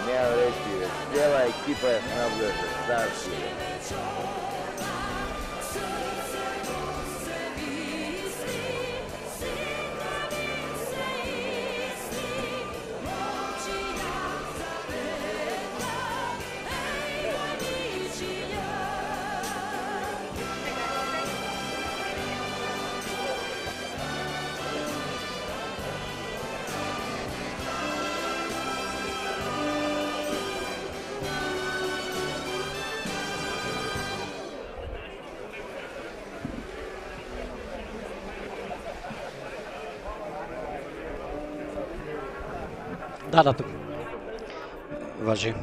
Ne avresti, cijela ekipa je nabliže, starši. Да, тук. Важи.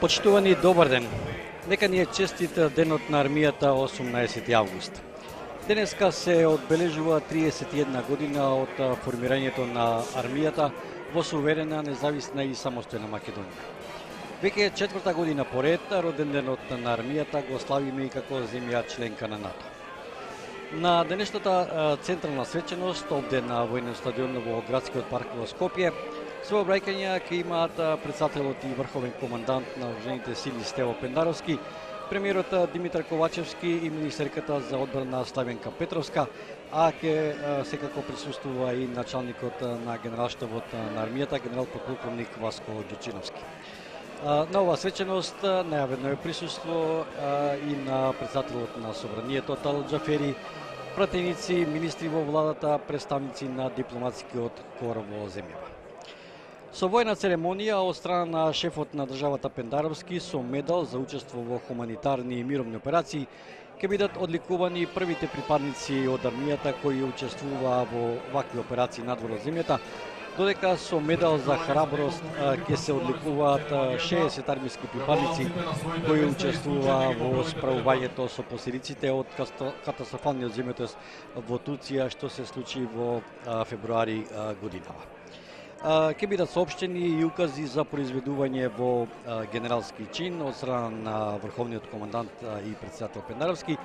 Почитувани, добар ден. Нека ни е честит денот на армијата 18 август. Денеска се одбележува 31 година од формирањето на армијата во суверена, независна и самостојна Македонија. Веќе четврта година поред, роден денот на армијата го славиме и како земја членка на НАТО. На денешната централна свеченост, овде на војнен стадион во градскиот парк во Скопје, свој обраќање ќе имаат председателот и врховен командант на вооружените сили Стево Пендаровски, премиерот Димитар Ковачевски и министерката за одбрана Славенка Петровска, а ќе секако присуствува и началникот на генералштабот на армијата, генерал подполковник Васко Ѓучиновски. На оваа свеченост најавено е присуство и на председателот на собранието Тало Џафери, пратеници, министри во владата, представници на дипломатскиот кор во земјава. Со војна церемонија од страна на шефот на државата Пендаровски со медал за учество во хуманитарни и мировни операции ќе бидат одликувани првите припадници од армијата кои учествуваа во вакви операции надвор од земјата, додека со медал за храброст ќе се одликуваат 60 армиски припадници кои учествуваа во справувањето со последиците од катастрофалниот земјотрес во Турција што се случи во февруари годинава. ќе бидат соопштени и укази за произведување во генералски чин од страна на врховниот командант и председател Пендаровски,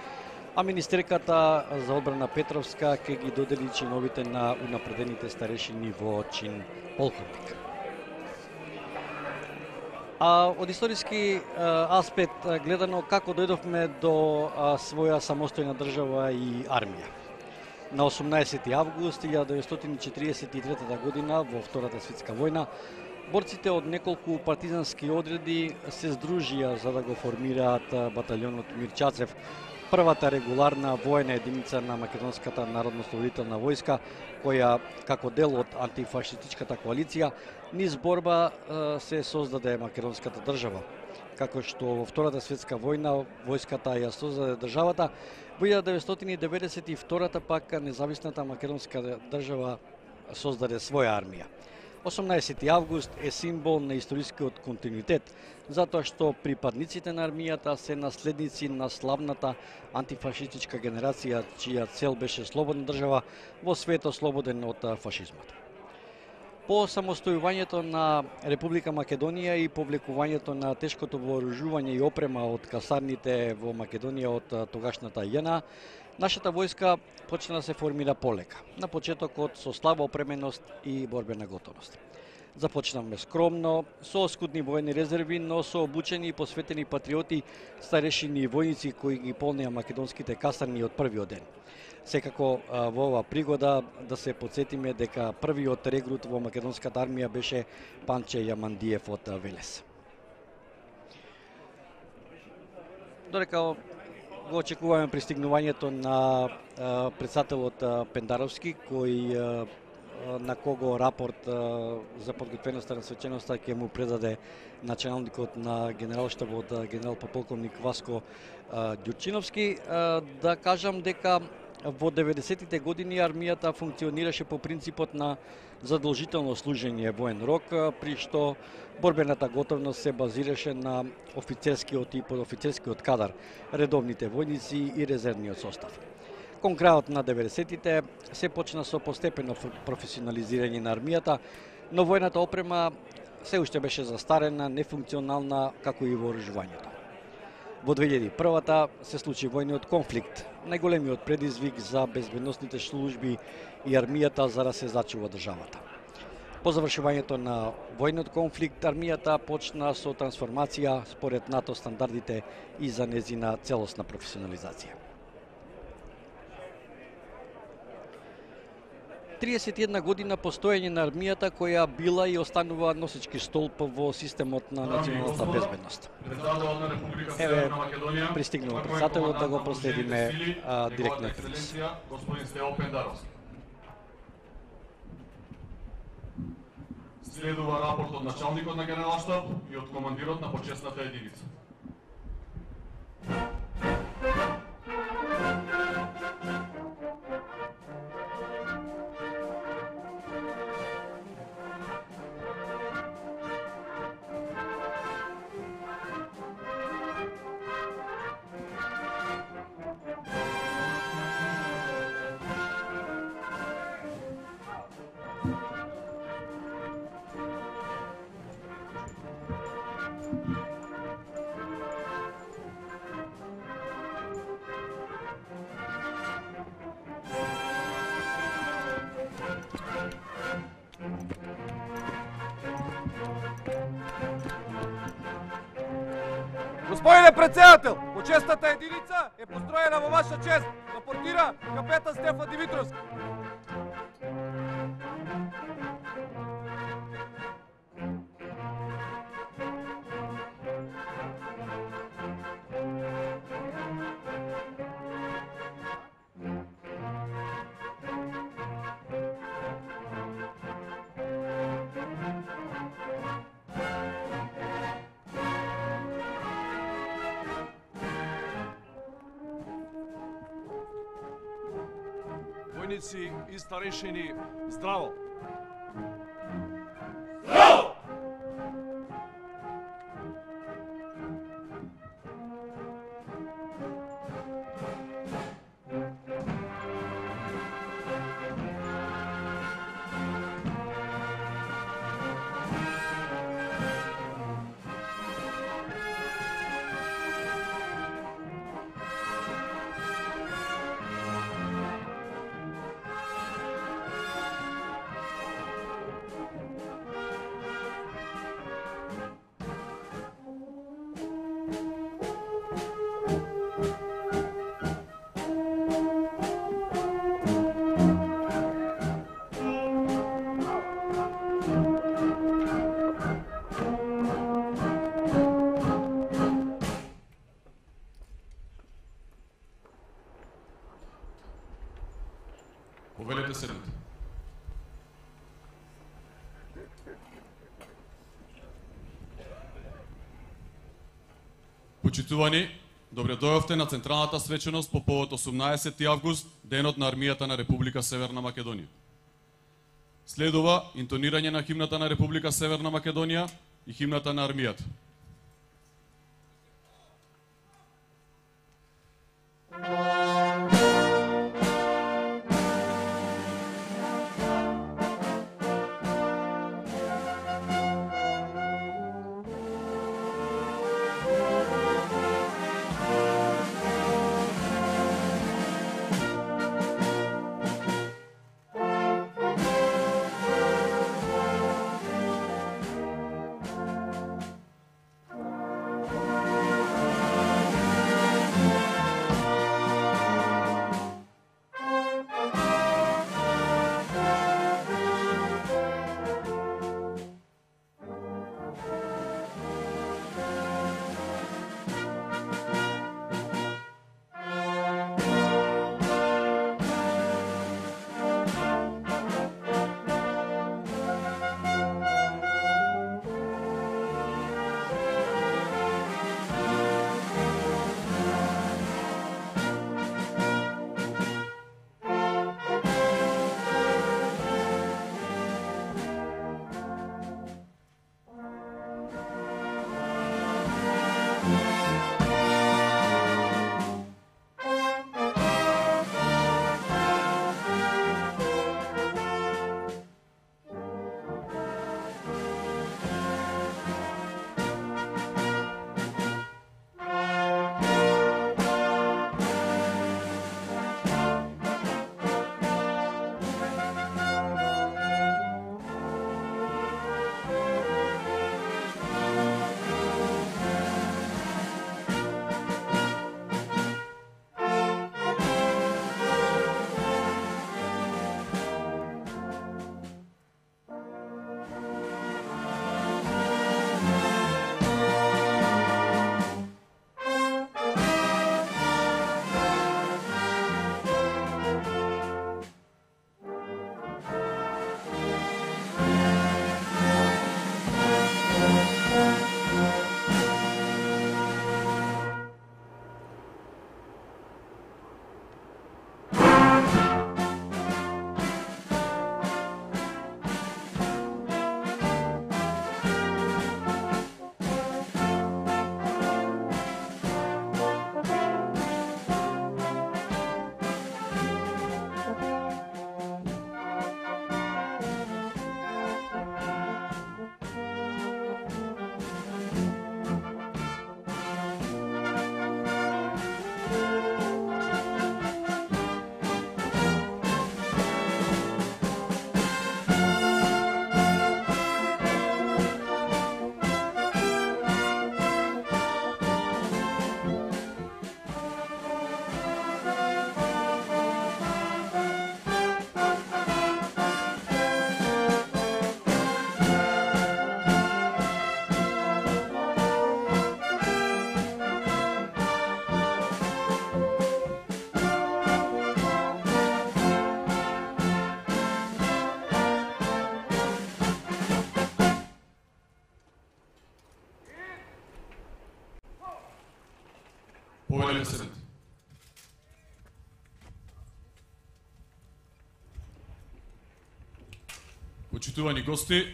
а министерката за одбрана Петровска ќе ги додели чиновите на унапредените старешини во чин полковник. А од историски аспект гледано, како дојдовме до своја самостојна држава и армија. На 18 август 1943 година во Втората светска војна борците од неколку партизански одреди се здружија за да го формираат баталјонот Мирчацев, првата регуларна воена единица на Македонската народно-ослободителна војска, која како дел од антифашистичката коалиција низ борба се создаде македонската држава. Како што во Втората светска војна војската ја создаде државата, во 1992 пак независната македонска држава создаде своја армија. 18 август е символ на историскиот континуитет, затоа што припадниците на армијата се наследници на славната антифашистичка генерација, чија цел беше слободна држава во свет ослободен од фашизмот. По самостојувањето на Република Македонија и повлекувањето на тешкото вооружување и опрема од касарните во Македонија од тогашната ЈНА, нашата војска почна да се формира полека, на почетокот со слаба опременост и борбена готовност. Започнавме скромно, со оскудни воени резерви, но со обучени и посветени патриоти, старешини и војници кои ги полнеа македонските касарни од првиот ден. Секако во ова пригода да се подсетиме дека првиот регрут во македонската армија беше Панче Јамандиев од Велес. Додека го очекуваме пристигнувањето на председателот Пендаровски, кој на кого рапорт за подготвеноста на свеченоста ќе му предаде началникот на генералштабот генерал подполковник Васко Ѓурчиновски, да кажам дека во 90-тите години армијата функционираше по принципот на задолжително служење воен рок, при што борбената готовност се базираше на офицерскиот и подофицерскиот кадар, редовните војници и резервниот состав. Кон крајот на 90-тите се почна со постепено професионализирање на армијата, но војната опрема се уште беше застарена, нефункционална, како и вооружувањето. Во 2001-та се случи војниот конфликт, најголемиот предизвик за безбедносните служби и армијата за да се зачува државата. По завршувањето на војниот конфликт, армијата почна со трансформација според НАТО стандардите и за незина целосна професионализација. 31 година постоење на армијата која била и останува носечки столб во системот на националната безбедност. Еве, пристигнува председателот да го проследиме директно пренос. Господин Стево Пендаровски. Следува рапорт од началникот на генералштаб и од командирот на почесната единица. Господине председател, почесната единица е построена во ваша чест. Рапортира капетан Стефан Димитровски. Војници и старешини, здраво! Здраво! Повелете седнете. Почитувани, добре дојавте на централната свеченост по повод 18 август, денот на армијата на Република Северна Македонија. Следува интонирање на химната на Република Северна Македонија и химната на армијата. Повелете седнете. Почитувани гости,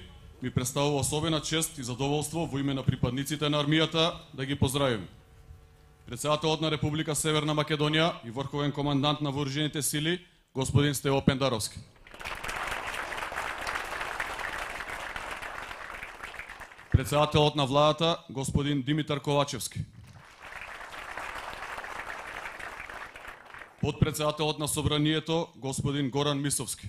ми представува особена чест и задоволство во име на припадниците на армијата да ги поздравим. Председателот на Република Северна Македонија и врховен командант на вооружените сили, господин Стево Пендаровски. Председателот на владата, господин Димитар Ковачевски. Подпредседателот на собранието, господин Горан Мисовски.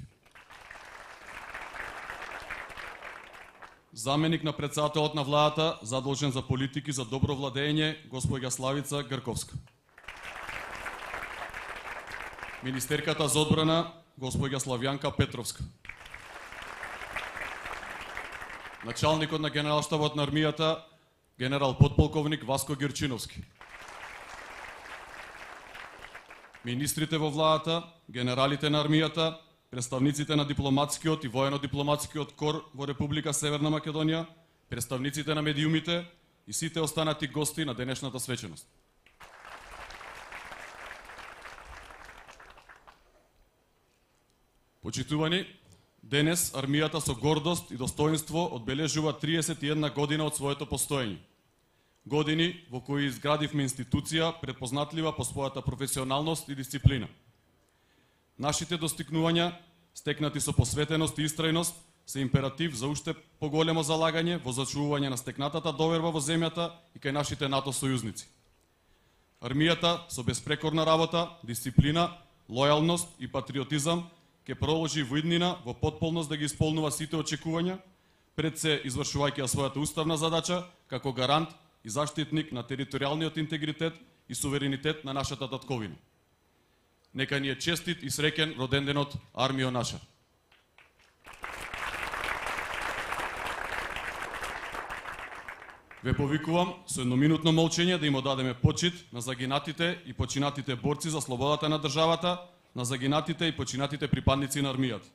Заменик на председателот на владата, задолжен за политики за добро владење, госпоѓа Славица Грковска. Министерката за одбрана, госпоѓа Славјанка Петровска. Началникот на генералштабот на армијата, генерал подполковник Васко Герчиновски. Министрите во владата, генералите на армијата, представниците на дипломатскиот и воено-дипломатскиот кор во Република Северна Македонија, представниците на медиумите и сите останати гости на денешната свеченост. Почитувани, денес армијата со гордост и достоинство одбележува 31 година од своето постоење. Години во кои изградивме институција препознатлива по својата професионалност и дисциплина. Нашите достигнувања, стекнати со посветеност и истрајност, се императив за уште поголемо залагање во зачувување на стекнатата доверба во земјата и кај нашите НАТО сојузници. Армијата со безпрекорна работа, дисциплина, лојалност и патриотизам ќе проложи во иднина во потполност да ги исполнува сите очекувања, пред се извршувајќи својата уставна задача како гарант и заштитник на територијалниот интегритет и суверенитет на нашата татковина. Нека ни е честит и среќен роденденот, армио наша. Ве повикувам со едноминутно молчење да им одадеме почит на загинатите и починатите борци за слободата на државата, на загинатите и починатите припадници на армијата.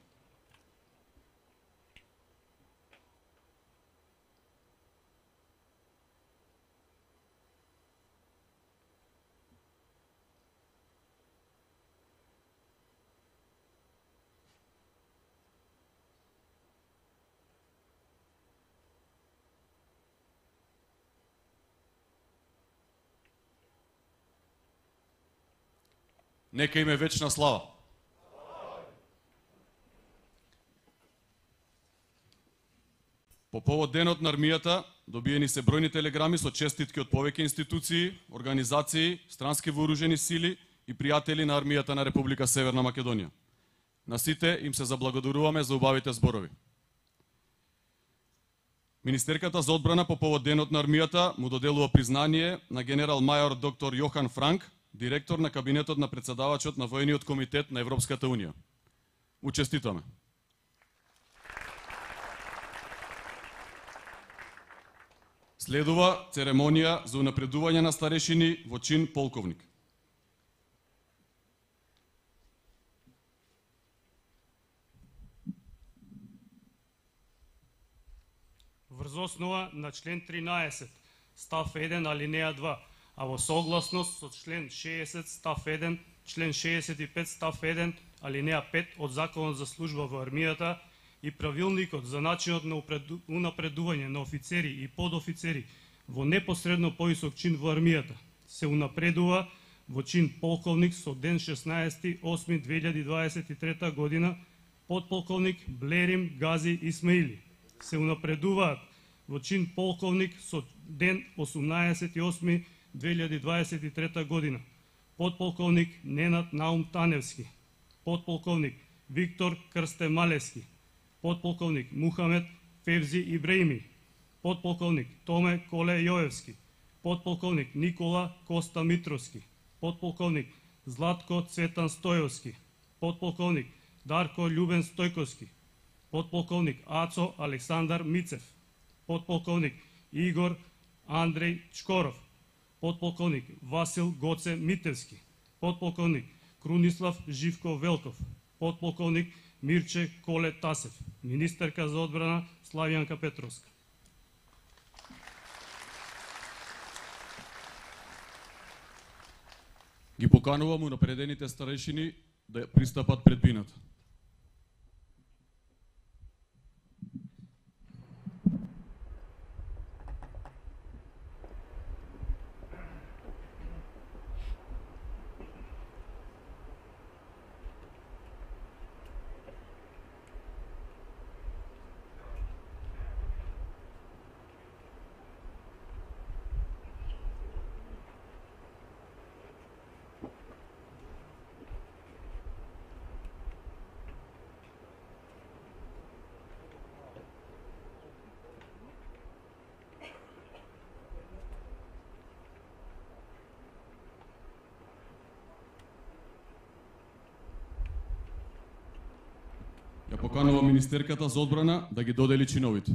Нека им е вечна слава. По повод денот на армијата, добиени се бројни телеграми со честитки од повеќе институции, организации, странски вооружени сили и пријатели на армијата на Република Северна Македонија. На сите им се заблагодаруваме за убавите зборови. Министерката за одбрана по повод денот на армијата му доделува признание на генерал мајор доктор Јохан Франк, директор на кабинетот на председавачот на Воениот комитет на Европската Унија. Му честитаме. Следува церемонија за унапредување на старешини во чин полковник. Врз основа на член 13, став 1, алинеја 2, а во согласност со член 60, став 1, член 65, став 1, алинеја 5 од Законот за служба во армијата и правилникот за начинот на унапредување на офицери и подофицери во непосредно повисок чин во армијата, се унапредува во чин полковник со ден 16.8.2023 година подполковник Блерим Гази Исмаили. Се унапредуваат во чин полковник со ден 18.8.2023 година подполковник Ненад Наум Таневски, подполковник Виктор Крстемалевски, подполковник Мухамед Февзи Ибраими, подполковник Томе Коле Јоевски, подполковник Никола Коста Митровски, подполковник Златко Цветан Стојовски, подполковник Дарко Љубен Стојковски, подполковник Ацо Александар Мицев, подполковник Игор Андреј Чкоров, подполковник Васил Гоце Митевски, подполковник Крунислав Живко Велков, подполковник Мирче Коле Тасев, министерка за одбрана Славјанка Петровска. Ги поканувам унапредените старешини да пристапат пред бината. Ја поканувам министерката за одбрана да ги додели чиновите.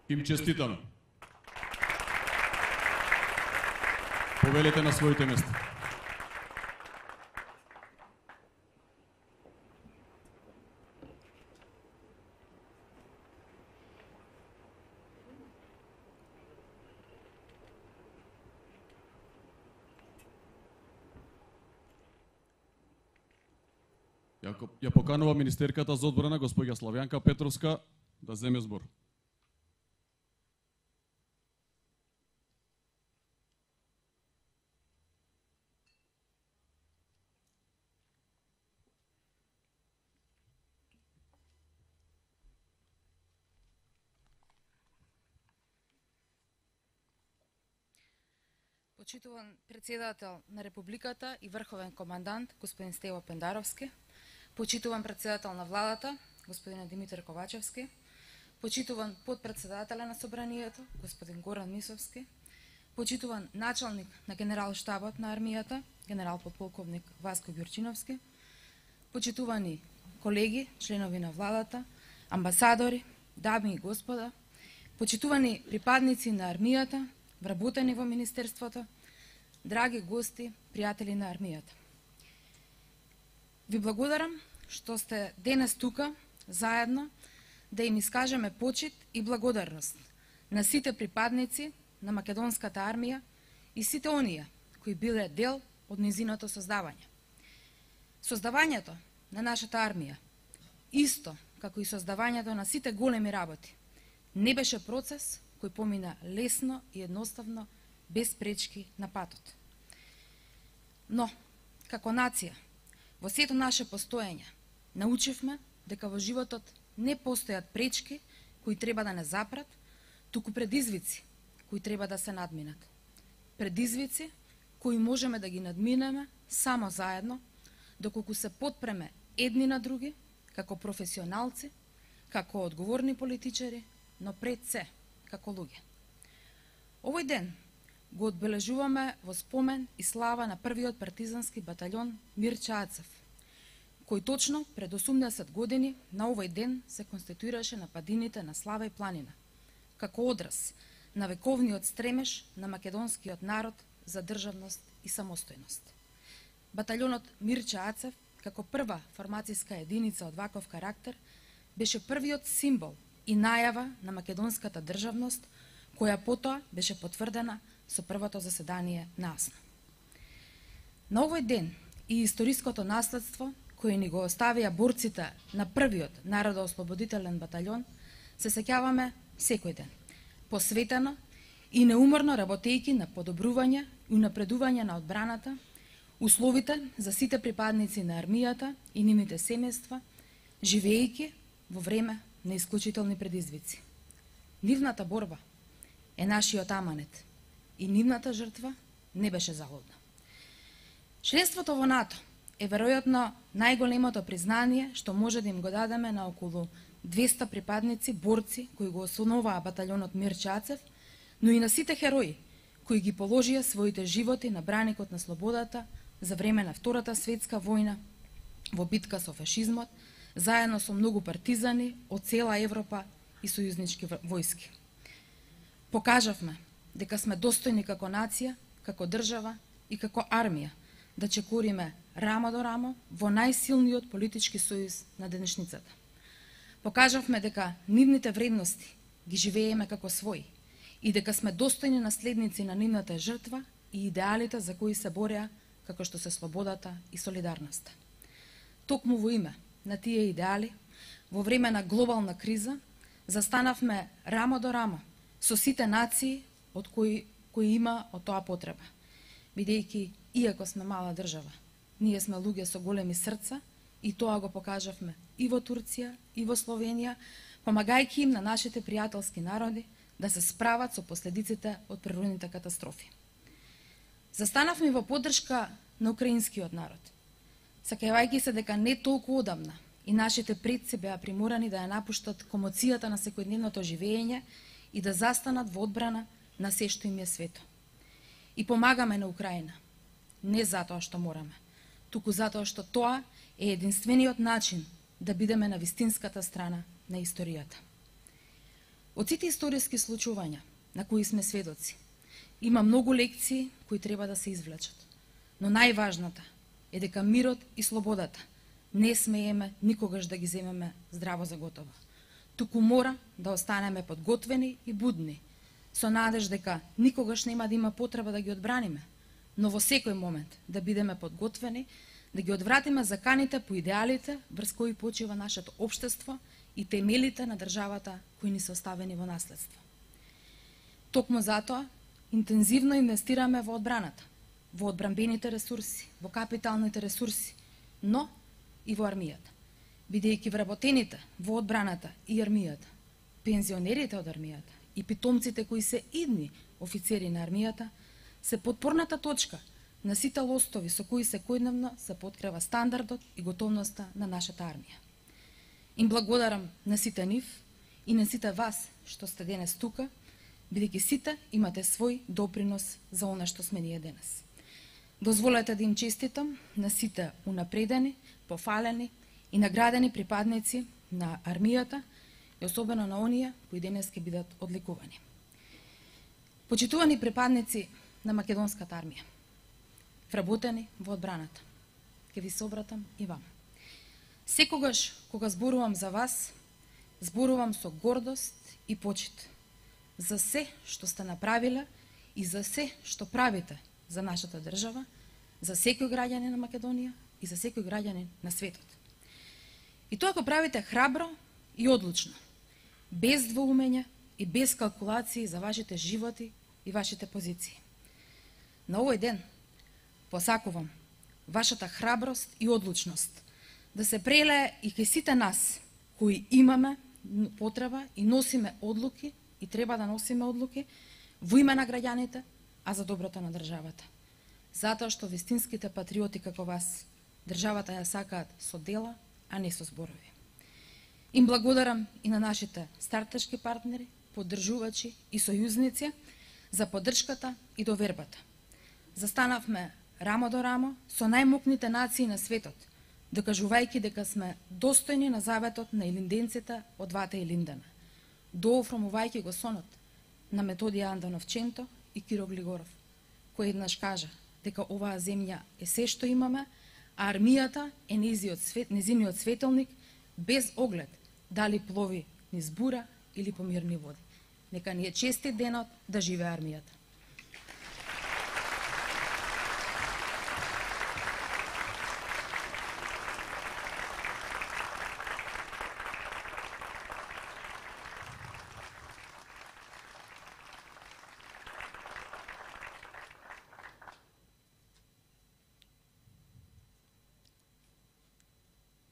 Им честитаме. Повелете на своите места. Ја поканува министерката за одбрана, госпоѓа Славјанка Петровска, да земе збор. Почитуван председател на Републиката и врховен командант, господин Стево Пендаровски, почитуван председател на владата, господин Димитар Ковачевски, почитуван подпредседателя на собранието, господин Горан Мисовски, почитуван началник на генерал-штабот на армијата, генерал-подполковник Васко Ѓурчиновски, почитувани колеги, членови на владата, амбасадори, дами и господа, почитувани припадници на армијата, вработени во Министерството, драги гости, пријатели на армијата. Ви благодарам што сте денес тука, заедно, да им искажеме почит и благодарност на сите припадници на македонската армија и сите оние кои биле дел од низиното создавање. Создавањето на нашата армија, исто како и создавањето на сите големи работи, не беше процес кој помина лесно и едноставно, без пречки на патот. Но, како нација, во сето наше постоење, научивме дека во животот не постојат пречки кои треба да не запрат, туку предизвици кои треба да се надминат. Предизвици кои можеме да ги надминеме само заедно, доколку се потпреме едни на други, како професионалци, како одговорни политичари, но пред се, како луѓе. Овој ден го одбележуваме во спомен и слава на првиот партизански батальон Мирча Ацев, кој точно пред 80 години на овој ден се конституираше на падините на Слава и Планина, како одраз на вековниот стремеж на македонскиот народ за државност и самостојност. Батальонот Мирча Ацев, како прва формацијска единица од ваков карактер, беше првиот символ и најава на македонската државност, која потоа беше потврдена со првото заседание на АСН. На овој ден и историското наследство кој ни го оставија борците на првиот народоослободителен батальон, се сеќаваме секој ден, посветено и неуморно работејќи на подобрување и унапредување на одбраната, условите за сите припадници на армијата и нивните семејства, живеејќи во време на исклучителни предизвици. Нивната борба е нашиот аманет и нивната жртва не беше залудна. Членството во НАТО е веројатно најголемото признание што може да им го дадеме на околу 200 припадници, борци кои го основаа батальонот Мирча Ацев, но и на сите херои кои ги положија своите животи на браникот на слободата за време на Втората светска војна во битка со фашизмот, заедно со многу партизани од цела Европа и сојузнички војски. Покажавме дека сме достојни како нација, како држава и како армија да чекориме рамо до рамо во најсилниот политички сојуз на денешницата. Покажавме дека нивните вредности ги живееме како своји и дека сме достојни наследници на нивната жртва и идеалите за кои се бореа, како што се слободата и солидарноста. Токму во име на тие идеали, во време на глобална криза, застанавме рамо до рамо со сите нации од кои има од тоа потреба. Бидејќи, иако сме мала држава, ние сме луѓе со големи срца и тоа го покажавме и во Турција, и во Словенија, помагајќи им на нашите пријателски народи да се справат со последиците од природните катастрофи. Застанавме во поддршка на украинскиот народ, сакајќи се дека не толку одамна и нашите предци беа приморани да ја напуштат комоцијата на секојдневното живење и да застанат во одбрана на се што им е свето. И помагаме на Украина, не затоа што мораме, туку затоа што тоа е единствениот начин да бидеме на вистинската страна на историјата. Од сите историски случувања на кои сме сведоци, има многу лекции кои треба да се извлечат. Но најважната е дека мирот и слободата не смееме никогаш да ги земеме здраво за готово. Туку мора да останеме подготвени и будни, со надеж дека никогаш нема да има потреба да ги одбраниме, но во секој момент да бидеме подготвени да ги одвратиме заканите по идеалите врз кои почива нашето општество и темелите на државата кои ни се оставени во наследство. Токму затоа интензивно инвестираме во одбраната, во одбранбените ресурси, во капиталните ресурси, но и во армијата. Бидејќи вработените во одбраната и армијата, пензионерите од армијата и питомците кои се идни офицери на армијата, се подпорната точка на сите лостови со кои секојдневно се подкрива стандардот и готовноста на нашата армија. Им благодарам на сите нив и на сите вас што сте денес тука, бидејќи сите имате свој допринос за она што сме ние денес. Дозволете да им честитам на сите унапредени, пофалени и наградени припадници на армијата и особено на оние кои денес ќе бидат одликувани. Почитувани припадници на македонската армија, вработени во одбраната, ќе ви се обратам и вам. Секогаш кога зборувам за вас, зборувам со гордост и почит за се што сте направиле и за се што правите за нашата држава, за секој граѓанин на Македонија и за секој граѓанин на светот. И тоа го правите храбро и одлучно, без двоумења и без калкулации за вашите животи и вашите позиции. На овој ден посакувам вашата храброст и одлучност да се прелее и кај сите нас кои имаме потреба и носиме одлуки и треба да носиме одлуки во име на граѓаните, а за доброто на државата. Затоа што вистинските патриоти како вас државата ја сакаат со дела, а не со зборови. Им благодарам и на нашите стратешки партнери, поддржувачи и сојузници за поддршката и довербата. Застанавме рамо до рамо со најмокните нации на светот, докажувајќи дека сме достојни на заветот на илинденците од двата Илиндена, доофромувајќи го сонот на Методија Андановченто и Киро Глигоров, кој еднаш кажа дека оваа земја е се што имаме, а армијата е незиниот светилник без оглед дали плови низ бура или по мирни води. Нека ни е честит денот, да живее армијата.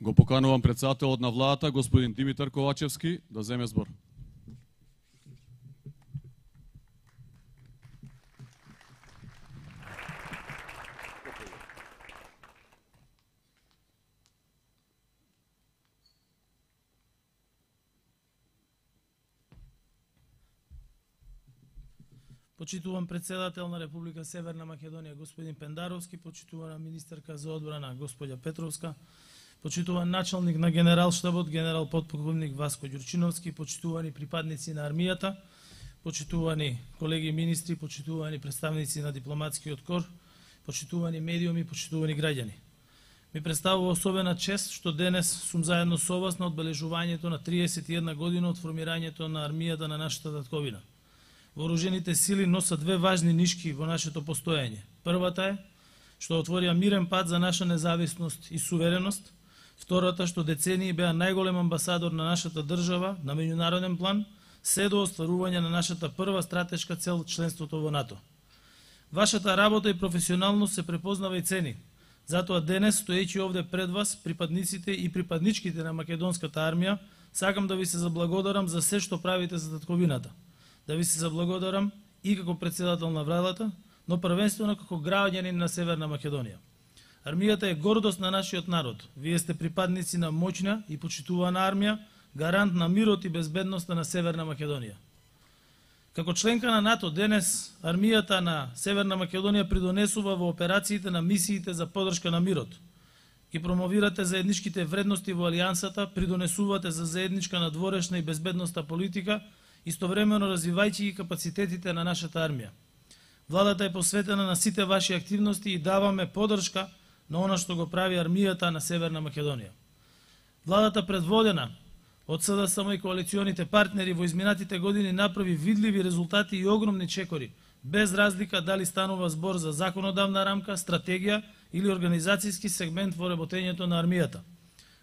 Го поканувам председателот на владата, господин Димитар Ковачевски, да земе збор. Почитуван председател на Република Северна Македонија господин Пендаровски, почитувана министерка за одбрана господја Петровска, почитуван началник на генерал-штабот генерал подполковник Васко Ѓурчиновски, почитувани припадници на армијата, почитувани колеги министри, почитувани представници на дипломатскиот кор, почитувани медиуми, почитувани граѓани. Ми представува особена чест што денес сум заедно со вас на одбележувањето на 31 година од формирањето на армијата на нашата татковина. Вооружените сили носат две важни нишки во нашето постоење. Првата е што отворија мирен пат за наша независност и сувереност. Втората што децении беа најголем амбасадор на нашата држава на меѓународен план, се до остварување на нашата прва стратешка цел членството во НАТО. Вашата работа и професионалност се препознава и цени. Затоа денес, стоејќи овде пред вас, припадниците и припадничките на македонската армија, сакам да ви се заблагодарам за се што правите за татковината. Да ви се заблагодарам и како председател на владата, но првенствено како граѓанин на Северна Македонија. Армијата е гордост на нашиот народ. Вие сте припадници на моќна и почитувана армија, гарант на мирот и безбедноста на Северна Македонија. Како членка на НАТО денес, армијата на Северна Македонија придонесува во операциите на мисиите за поддршка на мирот. Ги промовирате заедничките вредности во алијансата, придонесувате за заедничка надворешна и безбедностна политика, истовремено развивајќи ги капацитетите на нашата армија. Владата е посветена на сите ваши активности и даваме поддршка на она што го прави армијата на Северна Македонија. Владата предводена од СДСМ и коалиционите партнери во изминатите години направи видливи резултати и огромни чекори, без разлика дали станува збор за законодавна рамка, стратегија или организацијски сегмент во работењето на армијата.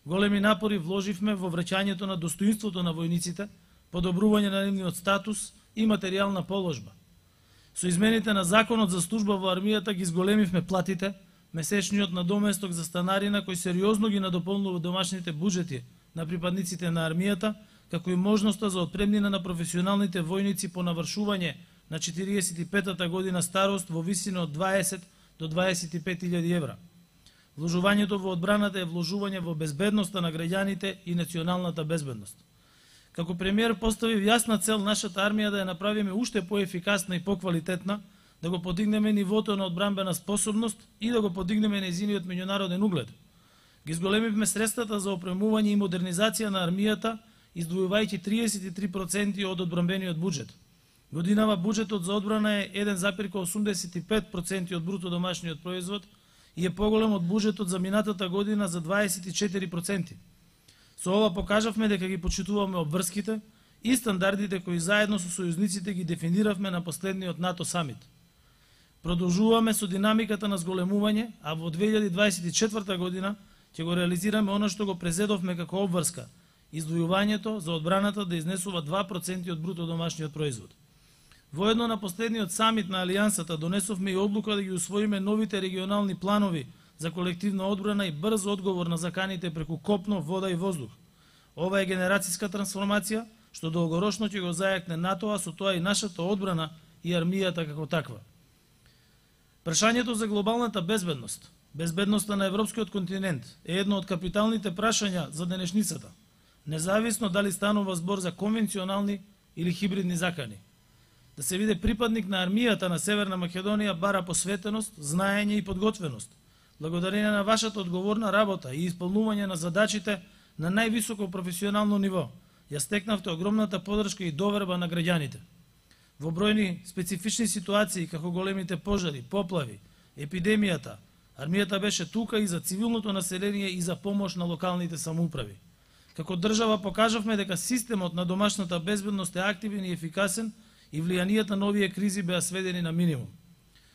Големи напори вложивме во враќањето на достоинството на војниците, подобрување на нивниот статус и материјална положба. Со измените на законот за служба во армијата ги зголемивме платите, месечниот надоместок за станарина кој сериозно ги надополнува домашните буџети на припадниците на армијата, како и можноста за отпремнина на професионалните војници по навршување на 45-та година старост во висина од 20 до 25.000 евра. Вложувањето во одбраната е вложување во безбедноста на граѓаните и националната безбедност. Како премиер поставив јасна цел нашата армија да ја направиме уште поефикасна и поквалитетна, да го подигнеме нивото на одбранбена способност и да го подигнеме нејзиниот меѓународен углед. Ги зголемивме средствата за опремување и модернизација на армијата, издвојувајќи 33% од одбранбениот буџет. Годинава буџетот за одбрана е 1,85% од бруто домашниот производ и е поголем од буџетот за минатата година за 24%. Со ова покажавме дека ги почитуваме обврските и стандардите кои заедно со сојузниците ги дефиниравме на последниот НАТО самит. Продолжуваме со динамиката на зголемување, а во 2024 година ќе го реализираме оно што го презедовме како обврска, издвојувањето за одбраната да изнесува 2% од бруто домашниот производ. Воедно на последниот самит на Алијансата донесовме и одлука да ги усвоиме новите регионални планови за колективна одбрана и брз одговор на заканите преку копно, вода и воздух. Ова е генерацијска трансформација што долгорочно ќе го зајакне НАТО, а со тоа и нашата одбрана и армијата како таква. Прашањето за глобалната безбедност, безбедноста на европскиот континент е едно од капиталните прашања за денешницата, независно дали станува збор за конвенционални или хибридни закани. Да се биде припадник на армијата на Северна Македонија бара посветеност, знаење и подготвеност. Благодарение на вашата одговорна работа и исполнување на задачите на највисоко професионално ниво, ја стекнавте огромната поддршка и доверба на граѓаните. Во бројни специфични ситуации, како големите пожари, поплави, епидемијата, армијата беше тука и за цивилното население и за помош на локалните самоуправи. Како држава покажавме дека системот на домашната безбедност е активен и ефикасен и влијанијата на овие кризи беа сведени на минимум.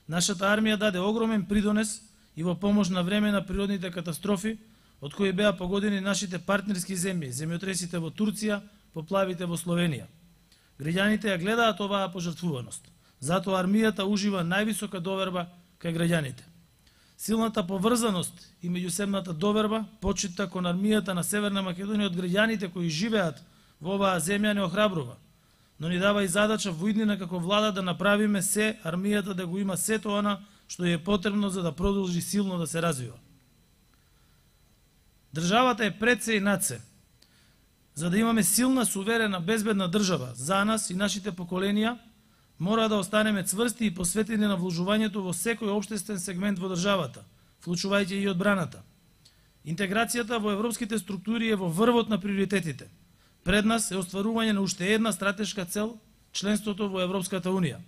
Нашата армија даде огромен придонес и во помош на време на природните катастрофи, од кои беа погодени нашите партнерски земји, земјотресите во Турција, поплавите во Словенија. Граѓаните ја гледаат оваа пожртвуваност. Затоа армијата ужива највисока доверба кај граѓаните. Силната поврзаност и меѓусебната доверба, почитта кон армијата на Северна Македонија од граѓаните кои живеат во оваа земја не охрабрува, но ни дава и задача во иднина како влада да направиме се армијата да го има сето она што е потребно за да продолжи силно да се развива. Државата е пред се и над се. За да имаме силна, суверена, безбедна држава за нас и нашите поколенија, мора да останеме цврсти и посветени на вложувањето во секој општествен сегмент во државата, вклучувајќи и одбраната. Интеграцијата во европските структури е во врвот на приоритетите. Пред нас е остварување на уште една стратешка цел – членството во Европската Унија.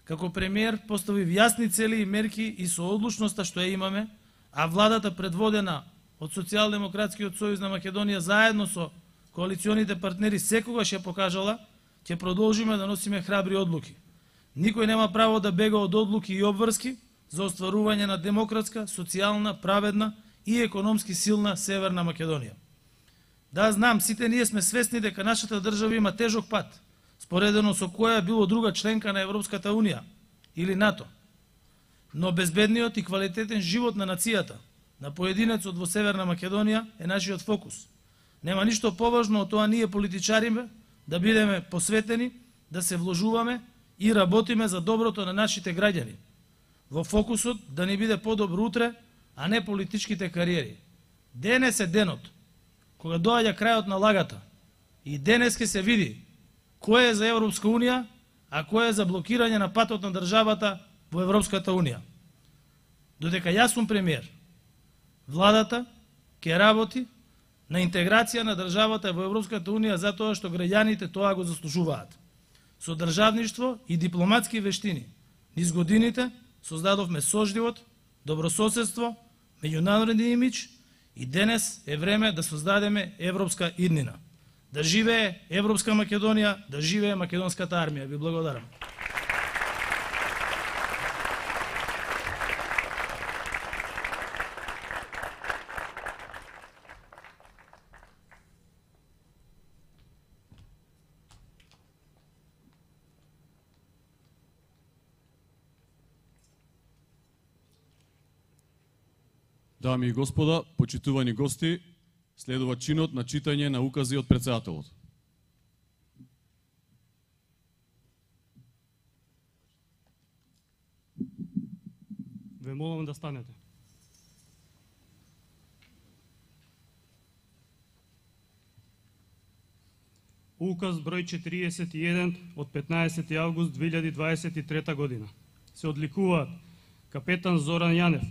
Како премиер поставив јасни цели и мерки и со одлучноста што ја имаме, а владата предводена од Социјалдемократскиот сојуз на Македонија заедно со коалиционите партнери секогаш ја покажала, ќе продолжиме да носиме храбри одлуки. Никој нема право да бега од одлуки и обврски за остварување на демократска, социјална, праведна и економски силна Северна Македонија. Да, знам, сите ние сме свесни дека нашата држава има тежок пат, споредено со која било друга членка на Европската Унија или НАТО. Но безбедниот и квалитетен живот на нацијата, на поединецот во Северна Македонија е нашиот фокус. Нема ништо поважно од тоа ние политичариме да бидеме посветени, да се вложуваме и работиме за доброто на нашите граѓани. Во фокусот да ни биде подобро утре, а не политичките кариери. Денес е денот кога доаѓа крајот на лагата и денес ќе се види кој е за Европска Унија, а кој е за блокирање на патот на државата во Европската Унија. Додека јас сум премиер, владата ќе работи на интеграција на државата во Европската Унија затоа што граѓаните тоа го заслужуваат. Со државништво и дипломатски вештини низ годините создадовме соживот, добрососедство, меѓународен имидж и денес е време да создадеме европска иднина. Да живее Европска Македонија, да живее македонската армија. Ви благодарам. Дами и господа, почитувани гости, следува чинот на читање на укази од председателот. Ве молам да станете. Указ број 41 од 15 август 2023 година. Се одликуваат капетан Зоран Јанев,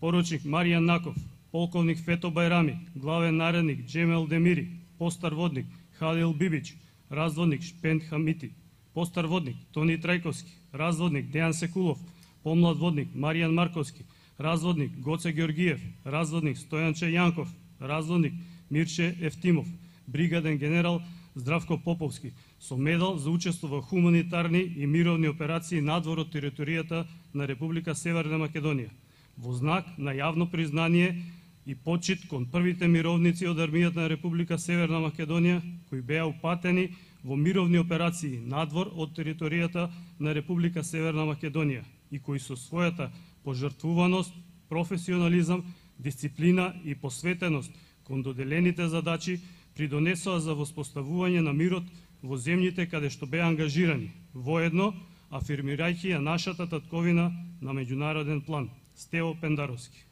поручник Маријан Наков, полковник Фето Бајрами, главен наредник Джемел Демири, постар водник Халил Бибич, разводник Шпент Хамити, постар водник Тони Трајковски, разводник Дејан Секулов, помлад водник Маријан Марковски, разводник Гоце Георгиев, разводник Стојанче Јанков, разводник Мирче Ефтимов, бригаден генерал Здравко Поповски, со медал за учество во хуманитарни и мировни операции надвор од територијата на Република Северна Македонија, во знак на јавно признание и почит кон првите мировници од армијата на Република Северна Македонија, кои беа упатени во мировни операции надвор од територијата на Република Северна Македонија и кои со својата пожртвуваност, професионализам, дисциплина и посветеност кон доделените задачи придонесоа за воспоставување на мирот во земјите каде што беа ангажирани, воедно афирмирајќи ја нашата татковина на меѓународен план. Стево Пендаровски.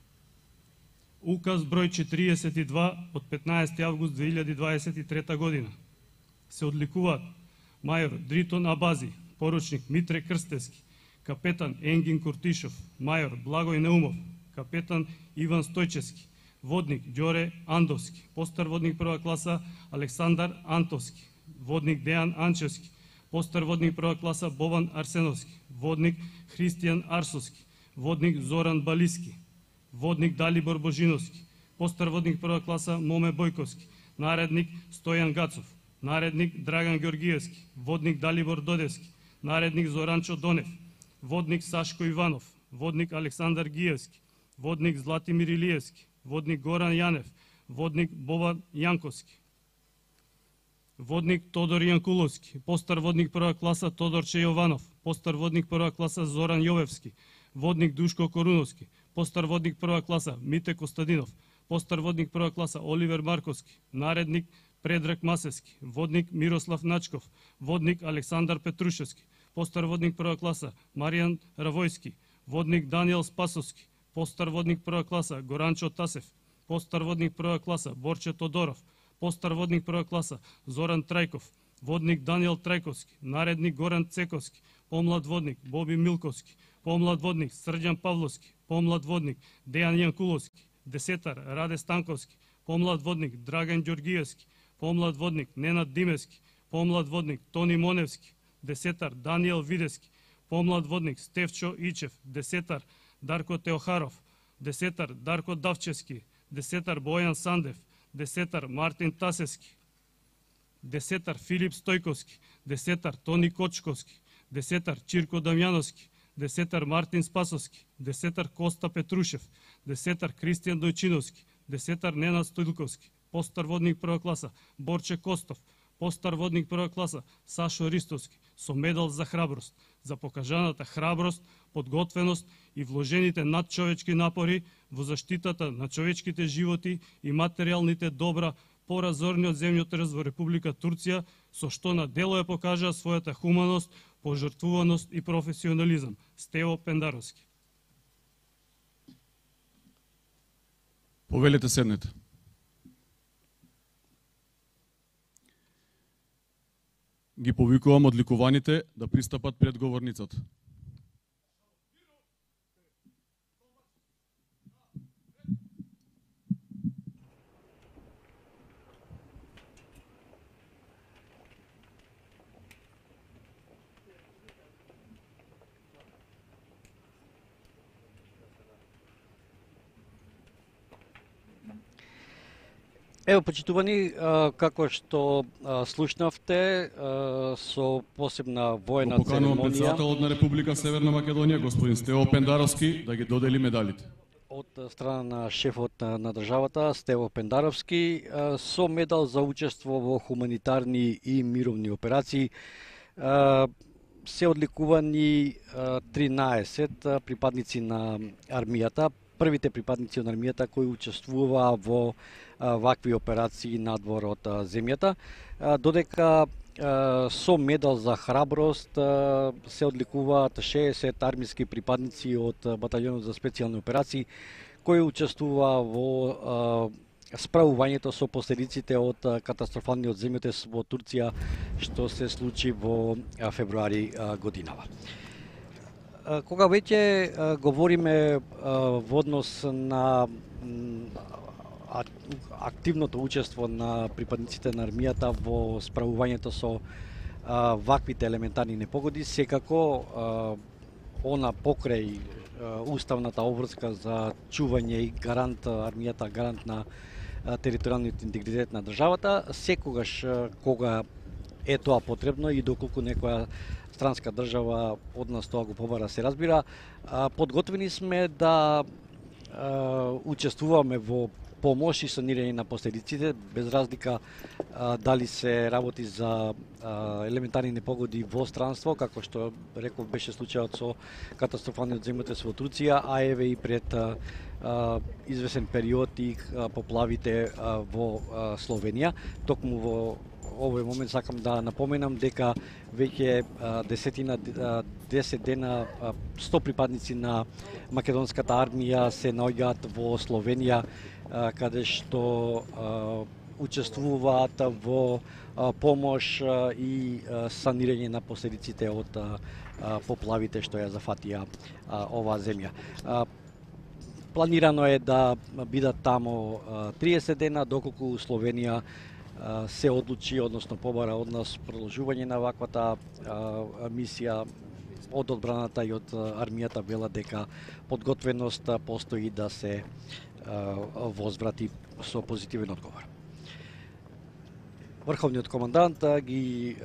Указ број 42 од 15 август 2023 година. Се одликуваат мајор Дритон Абази, поручник Митре Крстевски, капетан Енгин Куртишов, мајор Благој Неумов, капетан Иван Стојчевски, водник Ѓоре Андовски, постар водник прва класа Александар Антовски, водник Дејан Анчевски, постар водник прва класа Бован Арсеновски, водник Христијан Арсовски, водник Зоран Балиски, водник Далибор Божиновски, постар водник прва класа Моме Бојковски, наредник Стојан Гацов, наредник Драган Георгиевски, водник Далибор Додевски, наредник Зоранчо Донев, водник Сашко Иванов, водник Александар Гиевски, водник Златимир Илиевски, водник Горан Јанев, водник Бован Јанковски, водник Тодор Јанкуловски, постар водник прва класа Тодорче Јованов, постар водник прва класа Зоран Јовевски, водник Душко Коруновски, постар водник прва класа Мите Костадинов, постар водник прва класа Оливер Марковски, наредник Предраг Масевски, водник Мирослав Начков, водник Александар Петрушевски, постар водник прва класа Маријан Равојски, водник Даниел Спасовски, постар водник прва класа Горанчо Тасев, постар водник прва класа Борче Тодоров, постар водник прва класа Зоран Трајков, водник Даниел Трајковски, наредник Горан Цековски, помлад водник Боби Милковски, помлад водник Срđan Павловски, помлад водник Дејан Јанкуловски, десетар Раде Станковски, помлад водник Драган Ѓоргиевски, помлад водник Ненад Димевски, помлад водник Тони Моневски, десетар Даниел Видески, помлад водник Стевчо Ичев, десетар Дарко Теохаров, десетар Дарко Давчевски, десетар Бојан Сандев, десетар Мартин Тасевски, десетар Филип Стојковски, десетар Тони Кочковски, десетар Чирко Дамјановски, десетар Мартин Спасовски, десетар Коста Петрушев, десетар Кристијан Дојчиновски, десетар Ненад Стојлковски, постар водник прва класа Борче Костов, постар водник прва класа Сашо Ристовски, со медал за храброст, за покажаната храброст, подготвеност и вложените надчовечки напори во заштитата на човечките животи и материјалните добра по разорниот земјотрес во Република Турција, со што на дело ја покажа својата хуманост, пожртвуваност и професионализам. Стево Пендаровски. Повелете, седнете. Ги повикувам одликуваните да пристапат пред говорницата. Ево, почитувани, како што слушнавте, со посебна воена Го поканувам церемонија председателот на Република Северна Македонија, господин Стево Пендаровски, да ги додели медалите. од страна на шефот на државата Стево Пендаровски со медал за учество во хуманитарни и мировни операции се одликувани 13 припадници на армијата, првите припадници од армијата кои учествуваа во вакви операции надвор од земјата, додека со медал за храброст се одликуваат 60 армиски припадници од баталјонот за специјални операции кои учествуваа во справувањето со последиците од катастрофалниот земјотрес во Турција што се случи во февруари годинава. Кога веќе говориме во однос на активното учество на припадниците на армијата во справувањето со ваквите елементарни непогоди, секако она покрај уставната обврска за чување и гарант армијата, гарант на територијалниот интегритет на државата, секогаш кога е тоа потребно и доколку некоја странска држава од нас тоа го побара, се разбира, подготвени сме да учествуваме во помош и санирање на последиците, без разлика дали се работи за елементарни непогоди во странство, како што реков беше случајот со катастрофалниот земјотрес во Турција, а еве и пред извесен период и поплавите во Словенија. Токму во овој момент сакам да напоменам дека веќе 10 дена 100 припадници на македонската армија се наоѓаат во Словенија, каде што учествуваат во помош и санирање на последиците од поплавите што ја зафатија оваа земја. Планирано е да бидат тамо 30 дена, доколку Словенија се одлучи, односно побара од нас продолжување на ваквата мисија. Од одбраната и од армијата вела дека подготвеност постои да се возврати со позитивен одговор. Врховниот командант ги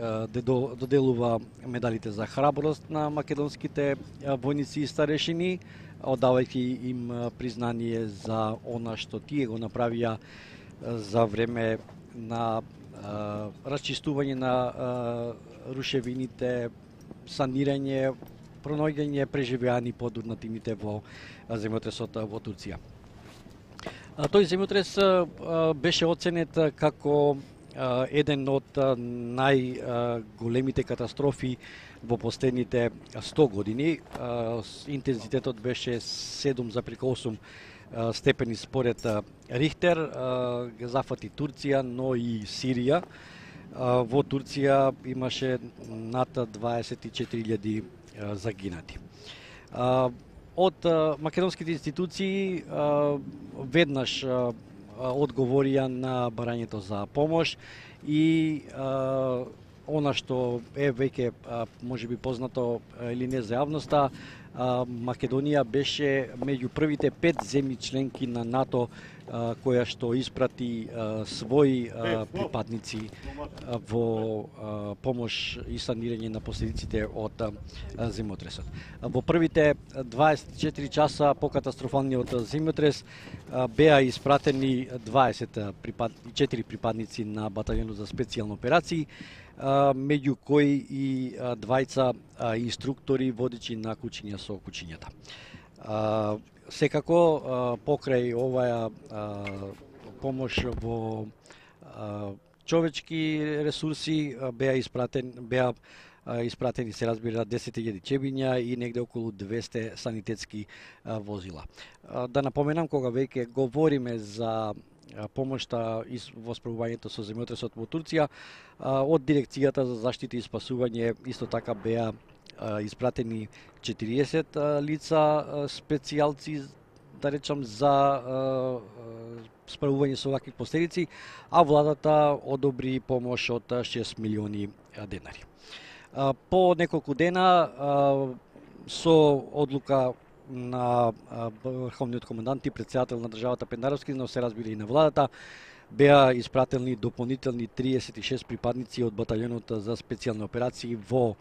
доделува медалите за храброст на македонските војници и старешини, оддавајќи им признание за она што тие го направија за време на расчистување на рушевините, санирање, пронаоѓање преживеани подурнатините во земјотресот во Турција. Тој земјотрес беше оценет како еден од најголемите катастрофи во последните 100 години. Интензитетот беше 7,8 степени според Рихтер, ги зафати Турција, но и Сирија. Во Турција имаше над 24.000 загинати. Од македонските институции веднаш одговорија на барањето за помош и она што е веќе можеби познато или не за јавноста, Македонија беше меѓу првите 5 земји членки на НАТО која што испрати своји припадници во помош и санирање на последиците од земјотресот. Во првите 24 часа по катастрофалниот земјотрес беа испратени 24 припадници на баталјонот за специјални операции, меѓу кои и двајца инструктори водичи на кучиња со кучињата. Секако покрај оваа помош во човечки ресурси беа испратени се разбира 10.000 чебиња и негде околу 200 санитетски возила. Да напоменам, кога веќе говориме за помошта и во справувањето со земјотресот во Турција, од Дирекцијата за заштита и спасување исто така беа испратени 40 лица специјалци, да речам, за справување со вакви последици, а владата одобри помош од 6 милиони денари. По неколку дена со одлука на врховниот комендант и претседател на државата Пендаровски, но се разбира и на владата, беа испратени дополнителни 36 припадници од баталјонот за специјални операции во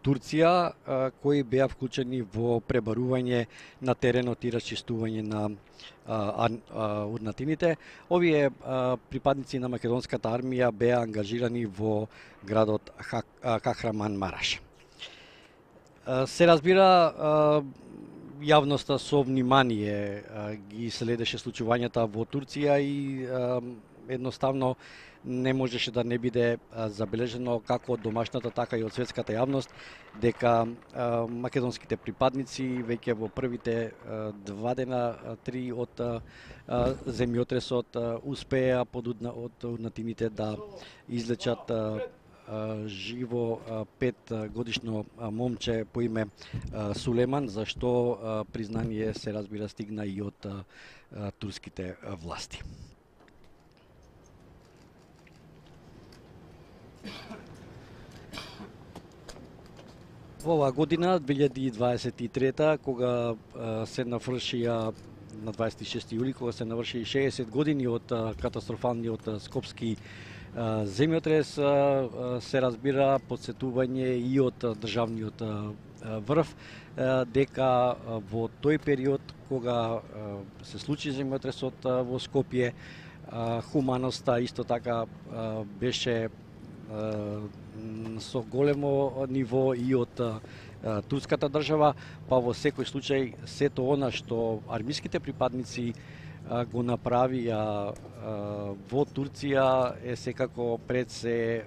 Турција, кои беа вклучени во пребарување на теренот и расчистување на урнатините. Овие припадници на македонската армија беа ангажирани во градот Кахраман Мараш. Се разбира, јавноста со внимание ги следеше случувањата во Турција и едноставно не можеше да не биде забележено како од домашната, така и од светската јавност дека македонските припадници веќе во првите 2 дена, 3 од земјотресот успеа од урнатините да излечат живо 5 годишно момче по име Сулеман, за што признание се разбира стигна и од турските власти. Во оваа година, 2023, кога се навршија на 26 јули, кога се наврши 60 години од катастрофалниот скопски земјотрес, се разбира подсетување и од државниот врв дека во тој период кога се случи земјотресот во Скопје, хуманоста исто така беше со големо ниво и од турската држава, па во секој случај сето она што армиските припадници го направија во Турција е секако пред се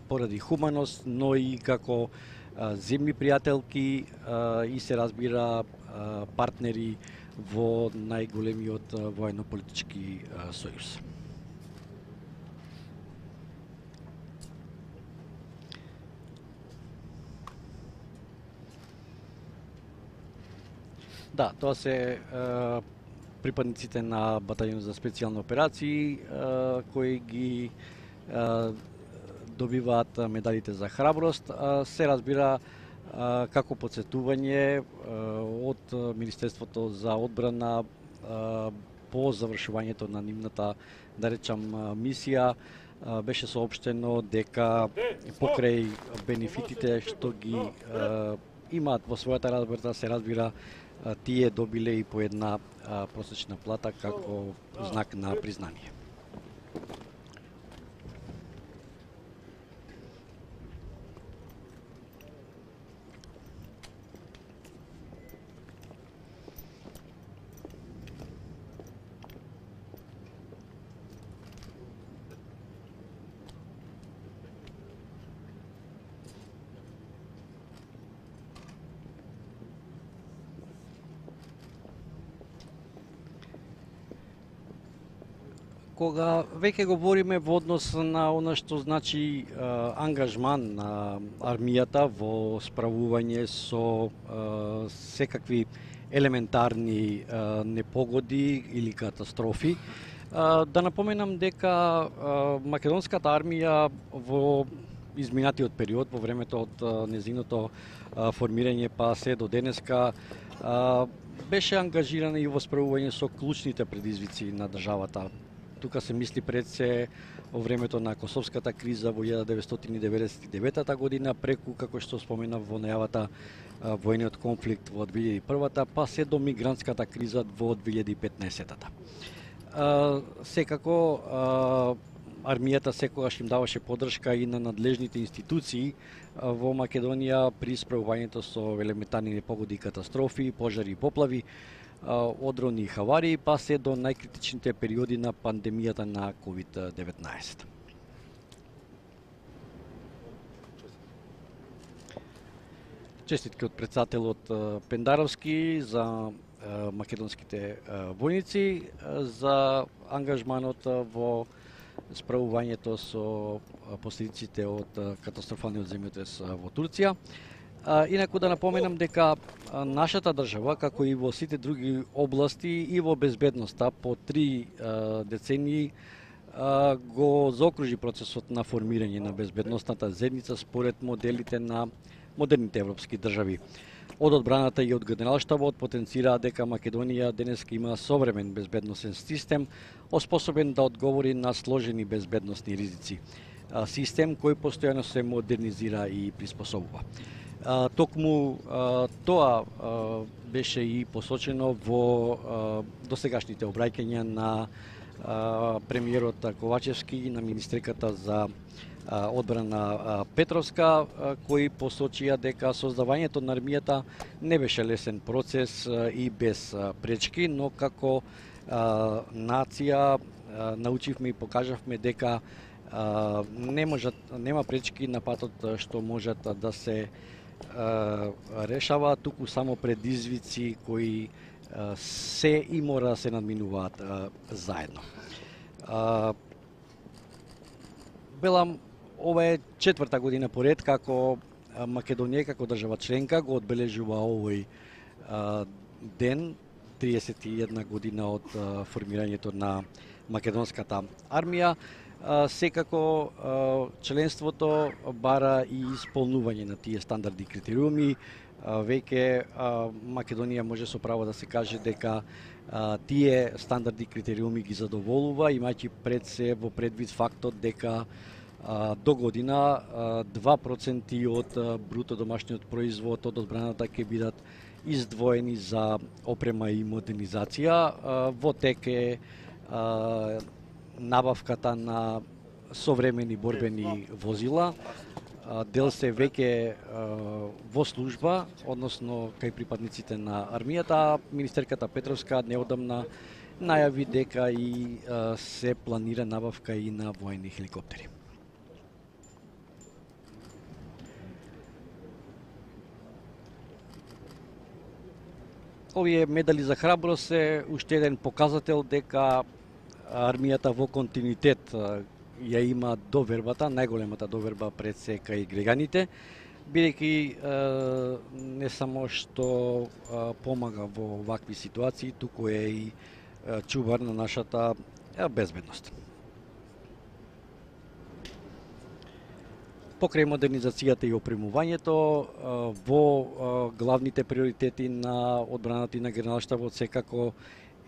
поради хуманост, но и како земни пријателки и се разбира партнери во најголемиот воено-политички сојуз. Да, тоа се припадниците на баталјон за специјални операции кои ги добиваат медалите за храброст. Се разбира како подсетување од Министерството за одбрана по завршувањето на нивната, да речам, мисија, беше соопштено дека покрај бенефитите што ги имаат во својата работа, се разбира, тие добиле и по една просечна плата како знак на признание. Кога веќе говориме во однос на она што значи ангажман на армијата во справување со секакви елементарни непогоди или катастрофи, да напоменам дека македонската армија во изминатиот период, во времето од незиното формирање па се до денеска, беше ангажирана и во справување со клучните предизвици на државата. Тука се мисли пред се во времето на Косовската криза во 1999 година, преку, како што споменав во најавата, војниот конфликт во 2001-та, па се до мигрантската криза во 2015-та. Секако, армијата секогаш им даваше поддршка и на надлежните институции во Македонија при справувањето со елементарни непогоди, катастрофи, пожари и поплави, одрони и хаварии, па се до најкритичните периоди на пандемијата на COVID-19. Честитки од председателот Пендаровски за македонските војници, за ангажманот во справувањето со последиците од катастрофалниот земјотрес во Турција. Инаку да напоменам дека нашата држава, како и во сите други области и во безбедноста по 3 децении, го заокружи процесот на формирање на безбедносната заедница според моделите на модерните европски држави. Од одбраната и од генералштабот потенцираа дека Македонија денеска има современ безбедносен систем, оспособен да одговори на сложени безбедносни ризици. Систем кој постојано се модернизира и приспособува. Токму тоа беше и посочено во досегашните обраќања на премиерот Ковачевски и на министриката за одбрана Петровска, кои посочија дека создавањето на армијата не беше лесен процес и без пречки, но како нација научивме и покажавме дека нема пречки на патот што можат да се решава, туку само предизвици кои се и мора да се надминуваат заедно. Белам, ова е 4-та година поред како Македонија како држава членка го одбележува овој ден, 31 година од формирањето на македонската армија. Секако членството бара и исполнување на тие стандарди и критериуми. Веќе Македонија може со право да се каже дека тие стандарди и критериуми ги задоволува, имајќи пред се во предвид фактот дека до година 2% од бруто домашниот производ од одбраната ќе бидат издвоени за опрема и модернизација. Во тек е набавката на современи борбени возила. Дел се веќе во служба, односно кај припадниците на армијата. Министерката Петровска неодамна најави дека и се планира набавка и на воени хеликоптери. Овие медали за храброст е уште еден показател дека армијата во континуитет ја има довербата, најголемата доверба пред се кај граѓаните, бидејќи не само што помага во вакви ситуации, туку е и чувар на нашата безбедност. Покрај модернизацијата и опремувањето, во главните приоритети на одбраната и на генералштабот секако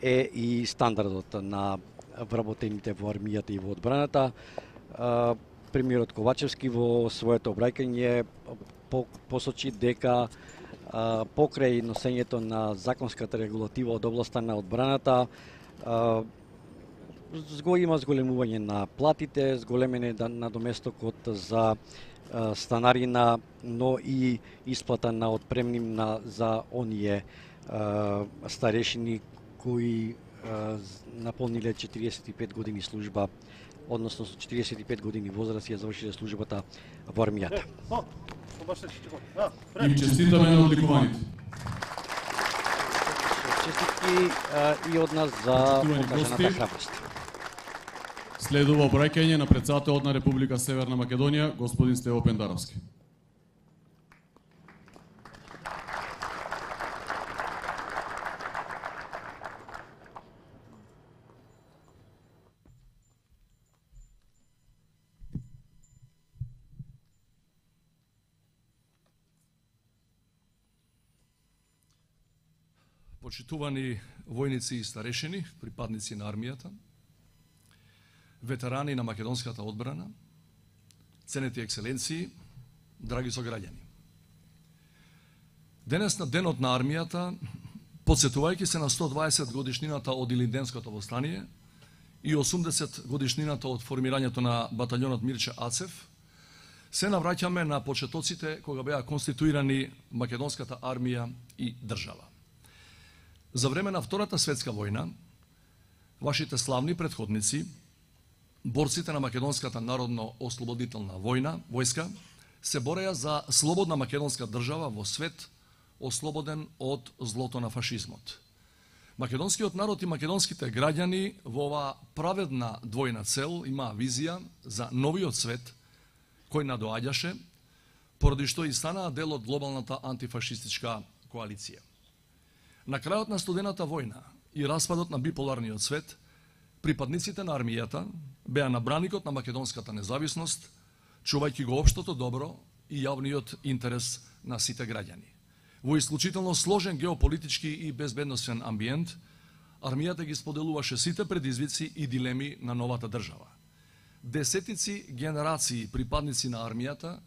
е и стандардот на вработените во армијата и во одбраната. Премиерот Ковачевски во своето обраќање посочи дека покрај носењето на законската регулатива од областа на одбраната има зголемување на платите, зголемене на доместокот за станарина, но и исплата на отпремнина за оние старешини кои наполниле 45 години служба, односно со 45 години возраст ја завршиле службата во армијата. Им честитаме на одликувањето. Честитки и од нас за покажаната храброст. Следува обраќање на председателот на Република Северна Македонија, господин Стево Пендаровски. Почитувани војници и старешини, припадници на армијата, ветерани на македонската одбрана, ценети екселенции, драги сограѓани. Денес на денот на армијата, подсетувајќи се на 120 годишнината од Илинденското востание и 80 годишнината од формирањето на баталјонот Мирче Ацев, се навраќаме на почетоците кога беа конституирани македонската армија и држава. За време на Втората светска војна, вашите славни претходници, борците на македонската народно-ослободителна војска, се бореја за слободна македонска држава во свет ослободен од злото на фашизмот. Македонскиот народ и македонските граѓани во оваа праведна двојна цел имаа визија за новиот свет кој надоаѓаше, поради што и станаа дел од глобалната антифашистичка коалиција. На крајот на студената војна и распадот на биполарниот свет, припадниците на армијата беа на браникот на македонската независност, чувајќи го општото добро и јавниот интерес на сите граѓани. Во исклучително сложен геополитички и безбедносен амбиент, армијата ги споделуваше сите предизвици и дилеми на новата држава. Десетици генерации припадници на армијата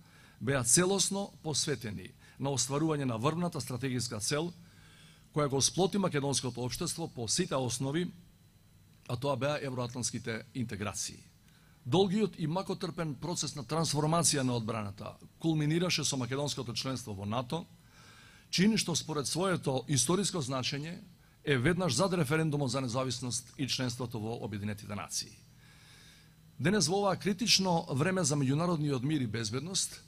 беа целосно посветени на остварување на врвната стратегиска цел која го сплоти македонското општество по сите основи, а тоа беа евроатлантските интеграции. Долгиот и макотрпен процес на трансформација на одбраната кулминираше со македонското членство во НАТО, чин што според своето историско значење е веднаш зад референдумот за независност и членството во Обединетите нации. Денес во ова критично време за меѓународниот мир и безбедност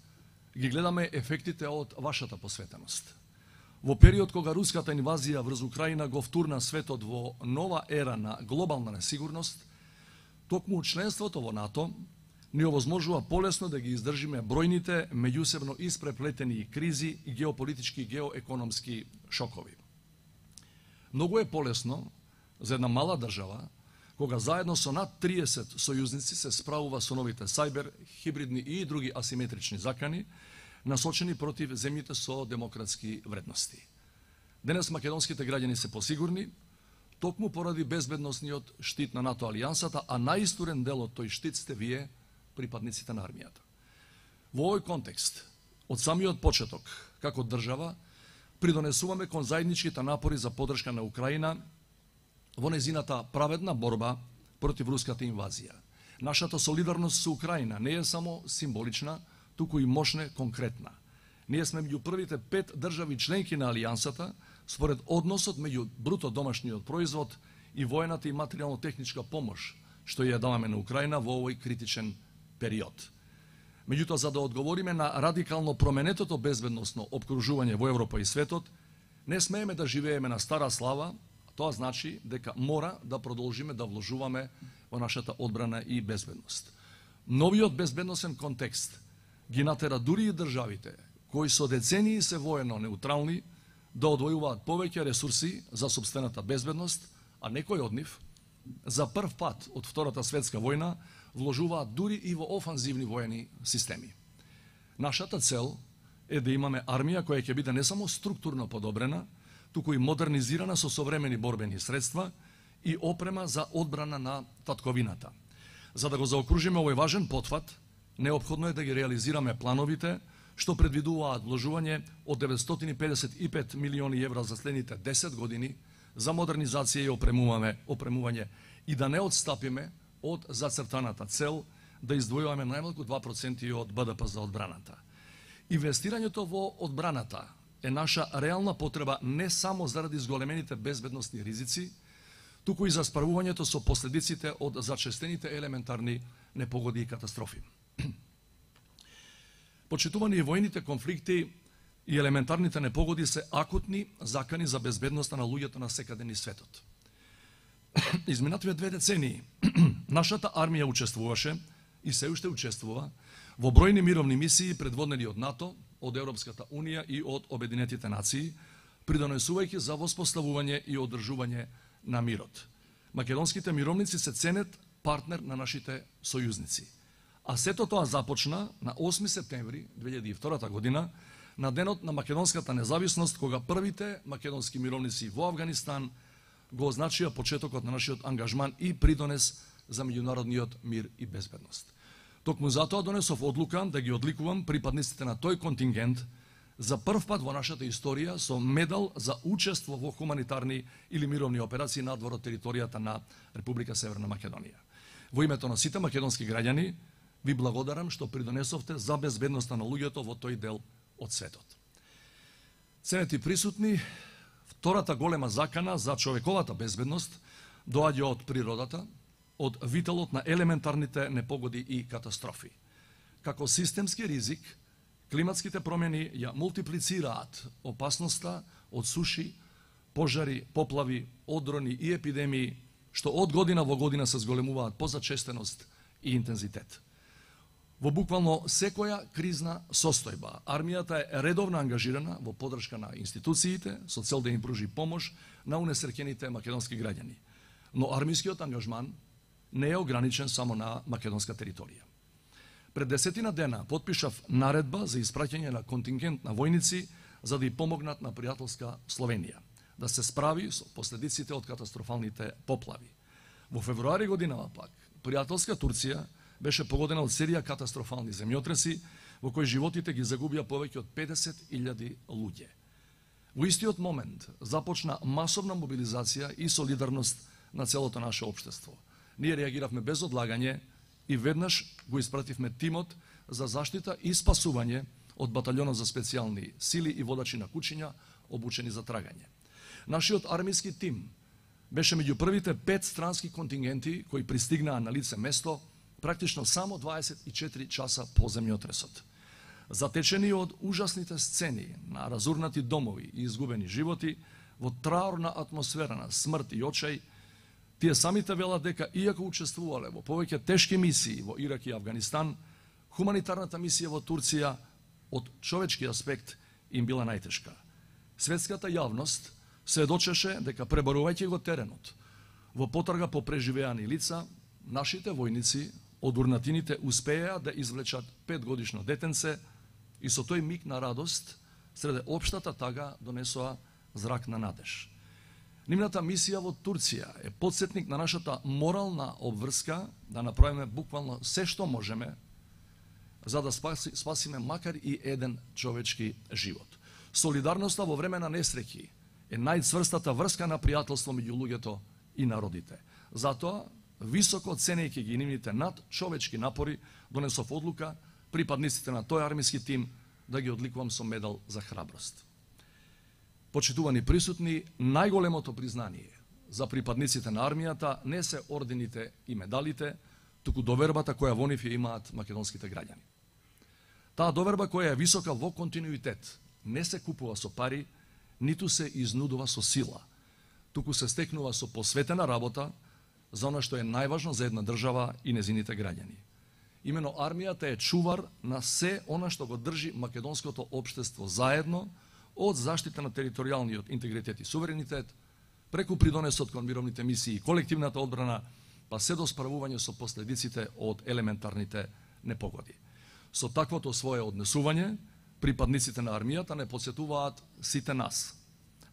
ги гледаме ефектите од вашата посветеност. Во период кога руската инвазија врз Украина го втурна светот во нова ера на глобална несигурност, токму членството во НАТО ни овозможува полесно да ги издржиме бројните меѓусебно испреплетени кризи и геополитички и геоекономски шокови. Многу е полесно за една мала држава, кога заедно со над 30 сојузници се справува со новите сајбер, хибридни и други асиметрични закани, насочени против земјите со демократски вредности. Денес македонските граѓани се посигурни, токму поради безбедносниот штит на НАТО алијансата, а најистурен дел од тој штит сте вие, припадниците на армијата. Во овој контекст, од самиот почеток, како држава, придонесуваме кон заедничките напори за поддршка на Украина во незината праведна борба против руската инвазија. Нашата солидарност со Украина не е само символична, туку и мощна, конкретна. Ние сме меѓу првите 5 држави членки на алијансата според односот меѓу бруто домашниот производ и воената и материјално-техничка помош што ја даваме на Украина во овој критичен период. Меѓутоа, за да одговориме на радикално променетото безбедносно обкружување во Европа и светот, не смееме да живееме на стара слава. Тоа значи дека мора да продолжиме да вложуваме во нашата одбрана и безбедност. Новиот безбедносен контекст ги натера дури и државите кои со децении се воено неутрални да одвојуваат повеќе ресурси за сопствената безбедност, а некои од нив за прв пат од Втората светска војна вложуваат дури и во офанзивни воени системи. Нашата цел е да имаме армија која ќе биде не само структурно подобрена, туку и модернизирана со современи борбени средства и опрема за одбрана на татковината. За да го заокружиме овој важен потфат, неопходно е да ги реализираме плановите што предвидуваат вложување од 955 милиони евра за следните 10 години за модернизација и опремување и да не отстапиме од зацртаната цел да издвојуваме најмалку 2% од БДП за одбраната. Инвестирањето во одбраната е наша реална потреба не само заради зголемените безбедносни ризици, туку и за справувањето со последиците од зачестените елементарни непогоди и катастрофи. Почитувани и војните конфликти и елементарните непогоди се акутни закани за безбедноста на луѓето на секаде низ светот. Изминативе 2 децении нашата армија учествуваше и се уште учествува во бројни мировни мисии предводени од НАТО, од Европската Унија и од Обединетите нации, придонесувајќи за воспоставување и одржување на мирот. Македонските мировници се ценет партнер на нашите сојузници. А сето тоа започна на 8 септември 2002 година, на денот на македонската независност, кога првите македонски мировници во Авганистан го означија почетокот на нашиот ангажман и придонес за меѓународниот мир и безбедност. Токму затоа донесов одлука да ги одликувам припадниците на тој контингент за прв пат во нашата историја со медал за учество во хуманитарни или мировни операции надвор од територијата на Република Северна Македонија. Во името на сите македонски граѓани ви благодарам што придонесовте за безбедноста на луѓето во тој дел од светот. Ценети присутни, втората голема закана за човековата безбедност доаѓа од природата, од вителот на елементарните непогоди и катастрофи. Како системски ризик, Климатските промени ја мултиплицираат опасноста од суши, пожари, поплави, одрони и епидемии, што од година во година се зголемуваат по зачестеност и интензитет. Во буквално секоја кризна состојба, армијата е редовно ангажирана во поддршка на институциите со цел да им пружи помош на унесреќените македонски граѓани. Но армискиот ангажман не е ограничен само на македонска територија. Пред 10 дена потпишав наредба за испраќање на контингент на војници за да и помогнат на пријателска Словенија да се справи со последиците од катастрофалните поплави. Во февруари годинава пак, пријателска Турција беше погодена од серија катастрофални земјотреси во кои животите ги загубија повеќе од 50.000 луѓе. Во истиот момент започна масовна мобилизација и солидарност на целото наше општество. Ние реагиравме без одлагање и веднаш го испративме тимот за заштита и спасување од баталјонот за специјални сили и водачи на кучиња обучени за трагање. Нашиот армиски тим беше меѓу првите 5 странски контингенти кои пристигнаа на лице место практично само 24 часа по земјотресот. Затечени од ужасните сцени на разурнати домови и изгубени животи, во траорна атмосфера на смрт и очај, тие самите велат дека иако учествувале во повеќе тешки мисии во Ирак и Авганистан, хуманитарната мисија во Турција од човечки аспект им била најтешка. Светската јавност сведочеше дека преборувајќи го теренот во потрага по преживеани лица, нашите војници од урнатините успеа да извлечат 5-годишно детенце и со тој миг на радост среде општата тага донесоа зрак на надеж. Нивната мисија во Турција е потсетник на нашата морална обврска да направиме буквално се што можеме за да спасиме макар и еден човечки живот. Солидарноста во време на несреќи е најцврстата врска на пријателство меѓу луѓето и народите. Затоа, високо оценејќи ги нивните надчовечки напори, донесов одлука припадниците на тој армиски тим да ги одликувам со медал за храброст. Почитувани присутни, најголемото признание за припадниците на армијата не се ордените и медалите, туку довербата која во нив ја имаат македонските граѓани. Таа доверба која е висока во континуитет, не се купува со пари, ниту се изнудува со сила, туку се стекнува со посветена работа за она што е најважно за една држава и незините граѓани. Имено армијата е чувар на се она што го држи македонското општество заедно, од заштита на територијалниот интегритет и суверенитет, преку придонесот кон мировните мисии и колективната одбрана, па се до справување со последиците од елементарните непогоди. Со таквото свое однесување, припадниците на армијата не подсетуваат сите нас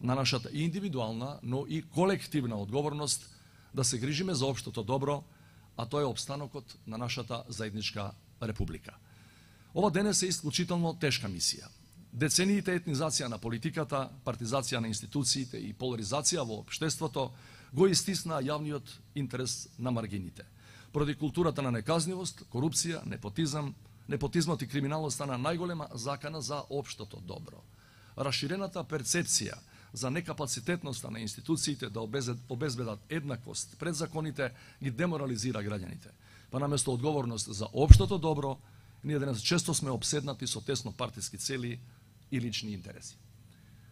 на нашата индивидуална, но и колективна одговорност да се грижиме за општото добро, а тоа е опстанокот на нашата заедничка република. Ова денес е исклучително тешка мисија. Децениите етнизација на политиката, партизација на институциите и поларизација во општеството го истиснаа јавниот интерес на маргините. Поради културата на неказнивост, корупција, непотизмот и криминалот стана најголема закана за општото добро. Раширената перцепција за некапацитетноста на институциите да обезбедат еднаквост пред законите ги деморализира граѓаните. Па наместо одговорност за општото добро, ние денес често сме обседнати со тесно партиски цели и лични интереси.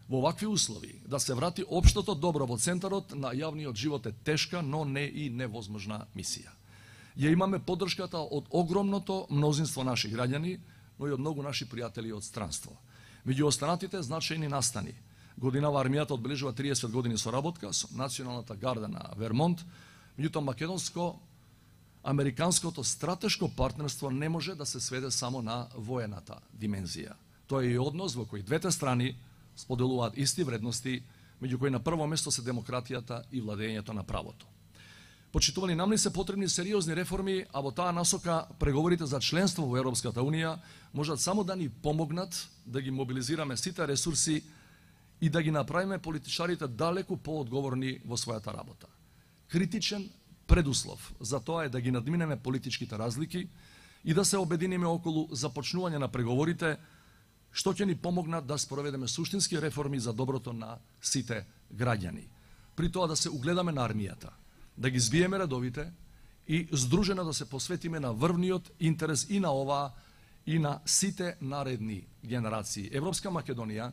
Во вакви услови, да се врати општото добро во центарот на јавниот живот е тешка, но не и невозможна мисија. Ја имаме поддршката од огромното мнозинство наши граѓани, но и од многу наши пријатели од странство. Меѓу останатите значајни настани. Годинава армијата одбележува 30 години соработка со Националната гарда на Вермонт, меѓутоа македонско-американското стратешко партнерство не може да се сведе само на воената димензија. Тоа е и однос во кој двете страни споделуваат исти вредности, меѓу кои на прво место се демократијата и владењето на правото. Почитувани, нам ли се потребни сериозни реформи, а во таа насока преговорите за членство во Европската Унија можат само да ни помогнат да ги мобилизираме сите ресурси и да ги направиме политичарите далеку поодговорни во својата работа. Критичен предуслов за тоа е да ги надминеме политичките разлики и да се обединиме околу започнување на преговорите, што ќе ни помогнат да спроведеме суштински реформи за доброто на сите граѓани. При тоа да се угледаме на армијата, да ги збиеме редовите и здружено да се посветиме на врвниот интерес и на оваа и на сите наредни генерации. Европска Македонија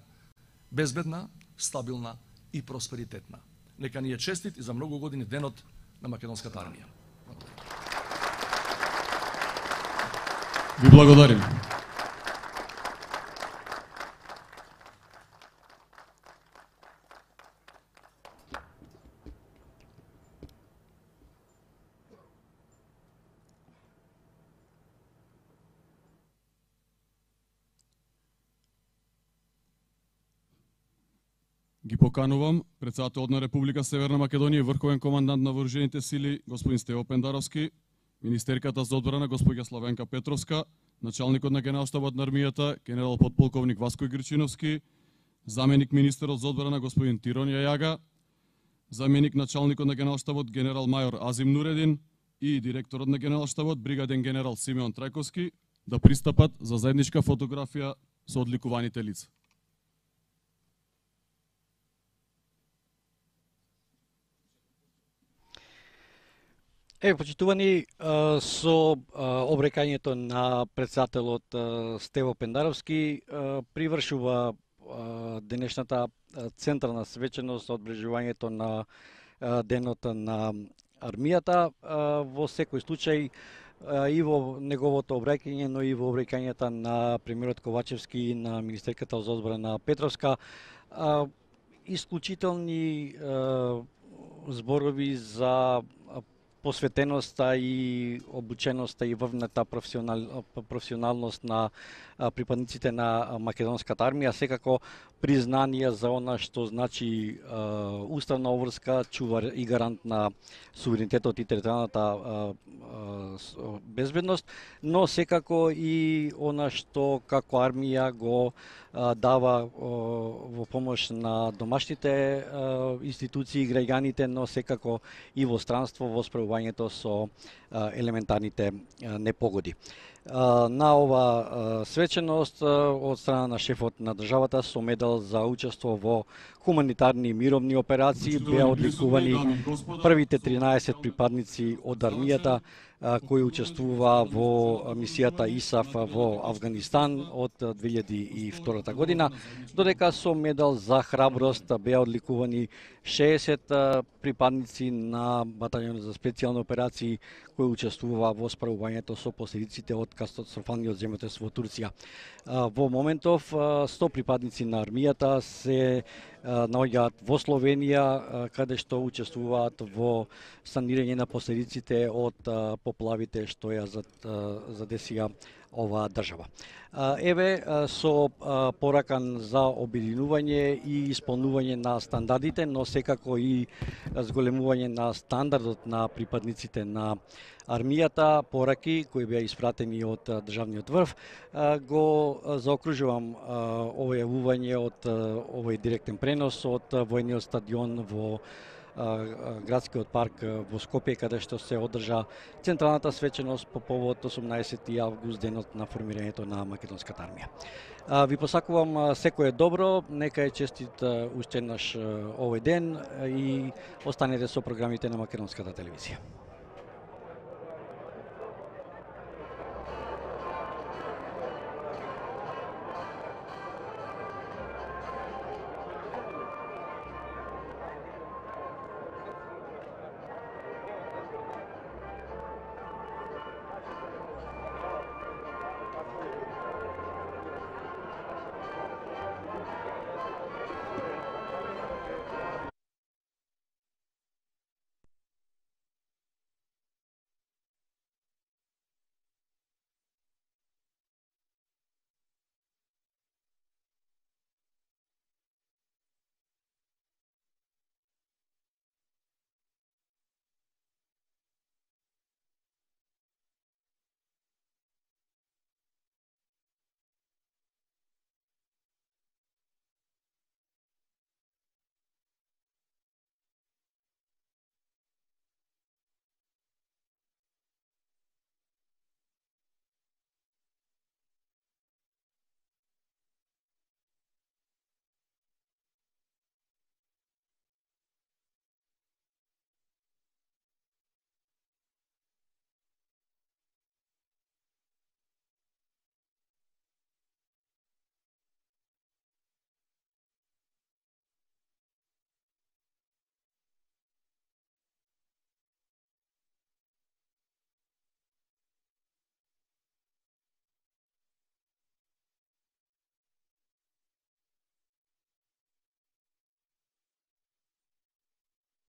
безбедна, стабилна и просперитетна. Нека ни е честит и за многу години денот на македонската армија. Ви благодарим. Ги поканувам председателот на Република Северна Македонија и врховен командант на вооружените сили господин Стево Пендаровски, министерката за одбрана госпоѓа Славенка Петровска, началникот на генералштабот на армијата генерал подполковник Васко Грчиновски, заменик министерот за одбрана господин Тиронија Јага, заменик началникот на генералштабот генерал мајор Азим Нуредин и директорот на генералштабот бригаден генерал Симеон Трајковски да пристапат за заедничка фотографија со одликуваните лица. Почитувани, со обрекањето на председателот Стево Пендаровски привршува денешната централна свеченост одбележувањето на денот на армијата. Во секој случај и во неговото обраќање, но и во обраќањата на премиерот Ковачевски и на министерката за одбрана Петровска, исклучителни зборови за посветеноста и обученоста и врвната професионалност на припадниците на македонската армија, секако признание за она што значи уставна обврска, чувар и гарант на суверенитетот и територијалната безбедност, но секако и она што како армија го дава во помош на домашните институции и граѓаните, но секако и во странство во справувањето со елементарните непогоди. На ова свеченост од страна на шефот на државата со медал за учество во хуманитарни и мировни операции беа одликувани првите 13 припадници од армијата кои учествува во мисијата ИСАФ во Авганистан од 2002 година, додека со медал за храброст беа одликувани 60 припадници на баталјонот за специјални операции кои учествува во справувањето со последиците од катастрофалниот земјотрес во Турција. Во моментов 100 припадници на армијата се наоѓаат во Словенија, каде што учествуваат во санирање на последиците од поплавите што ја задесија оваа држава. Еве со поракан за обединување и исполнување на стандардите, но секако и зголемување на стандардот на припадниците на армијата, пораки кои беа испратени од државниот врв, го заокружувам овој јавување од овој директен пренос од војниот стадион во градскиот парк во Скопје, каде што се одржа централната свеченост по повод 18 август, денот на формирањето на македонската армија. Ви посакувам секое добро, нека е честит уште еднаш овој ден и останете со програмите на македонската телевизија.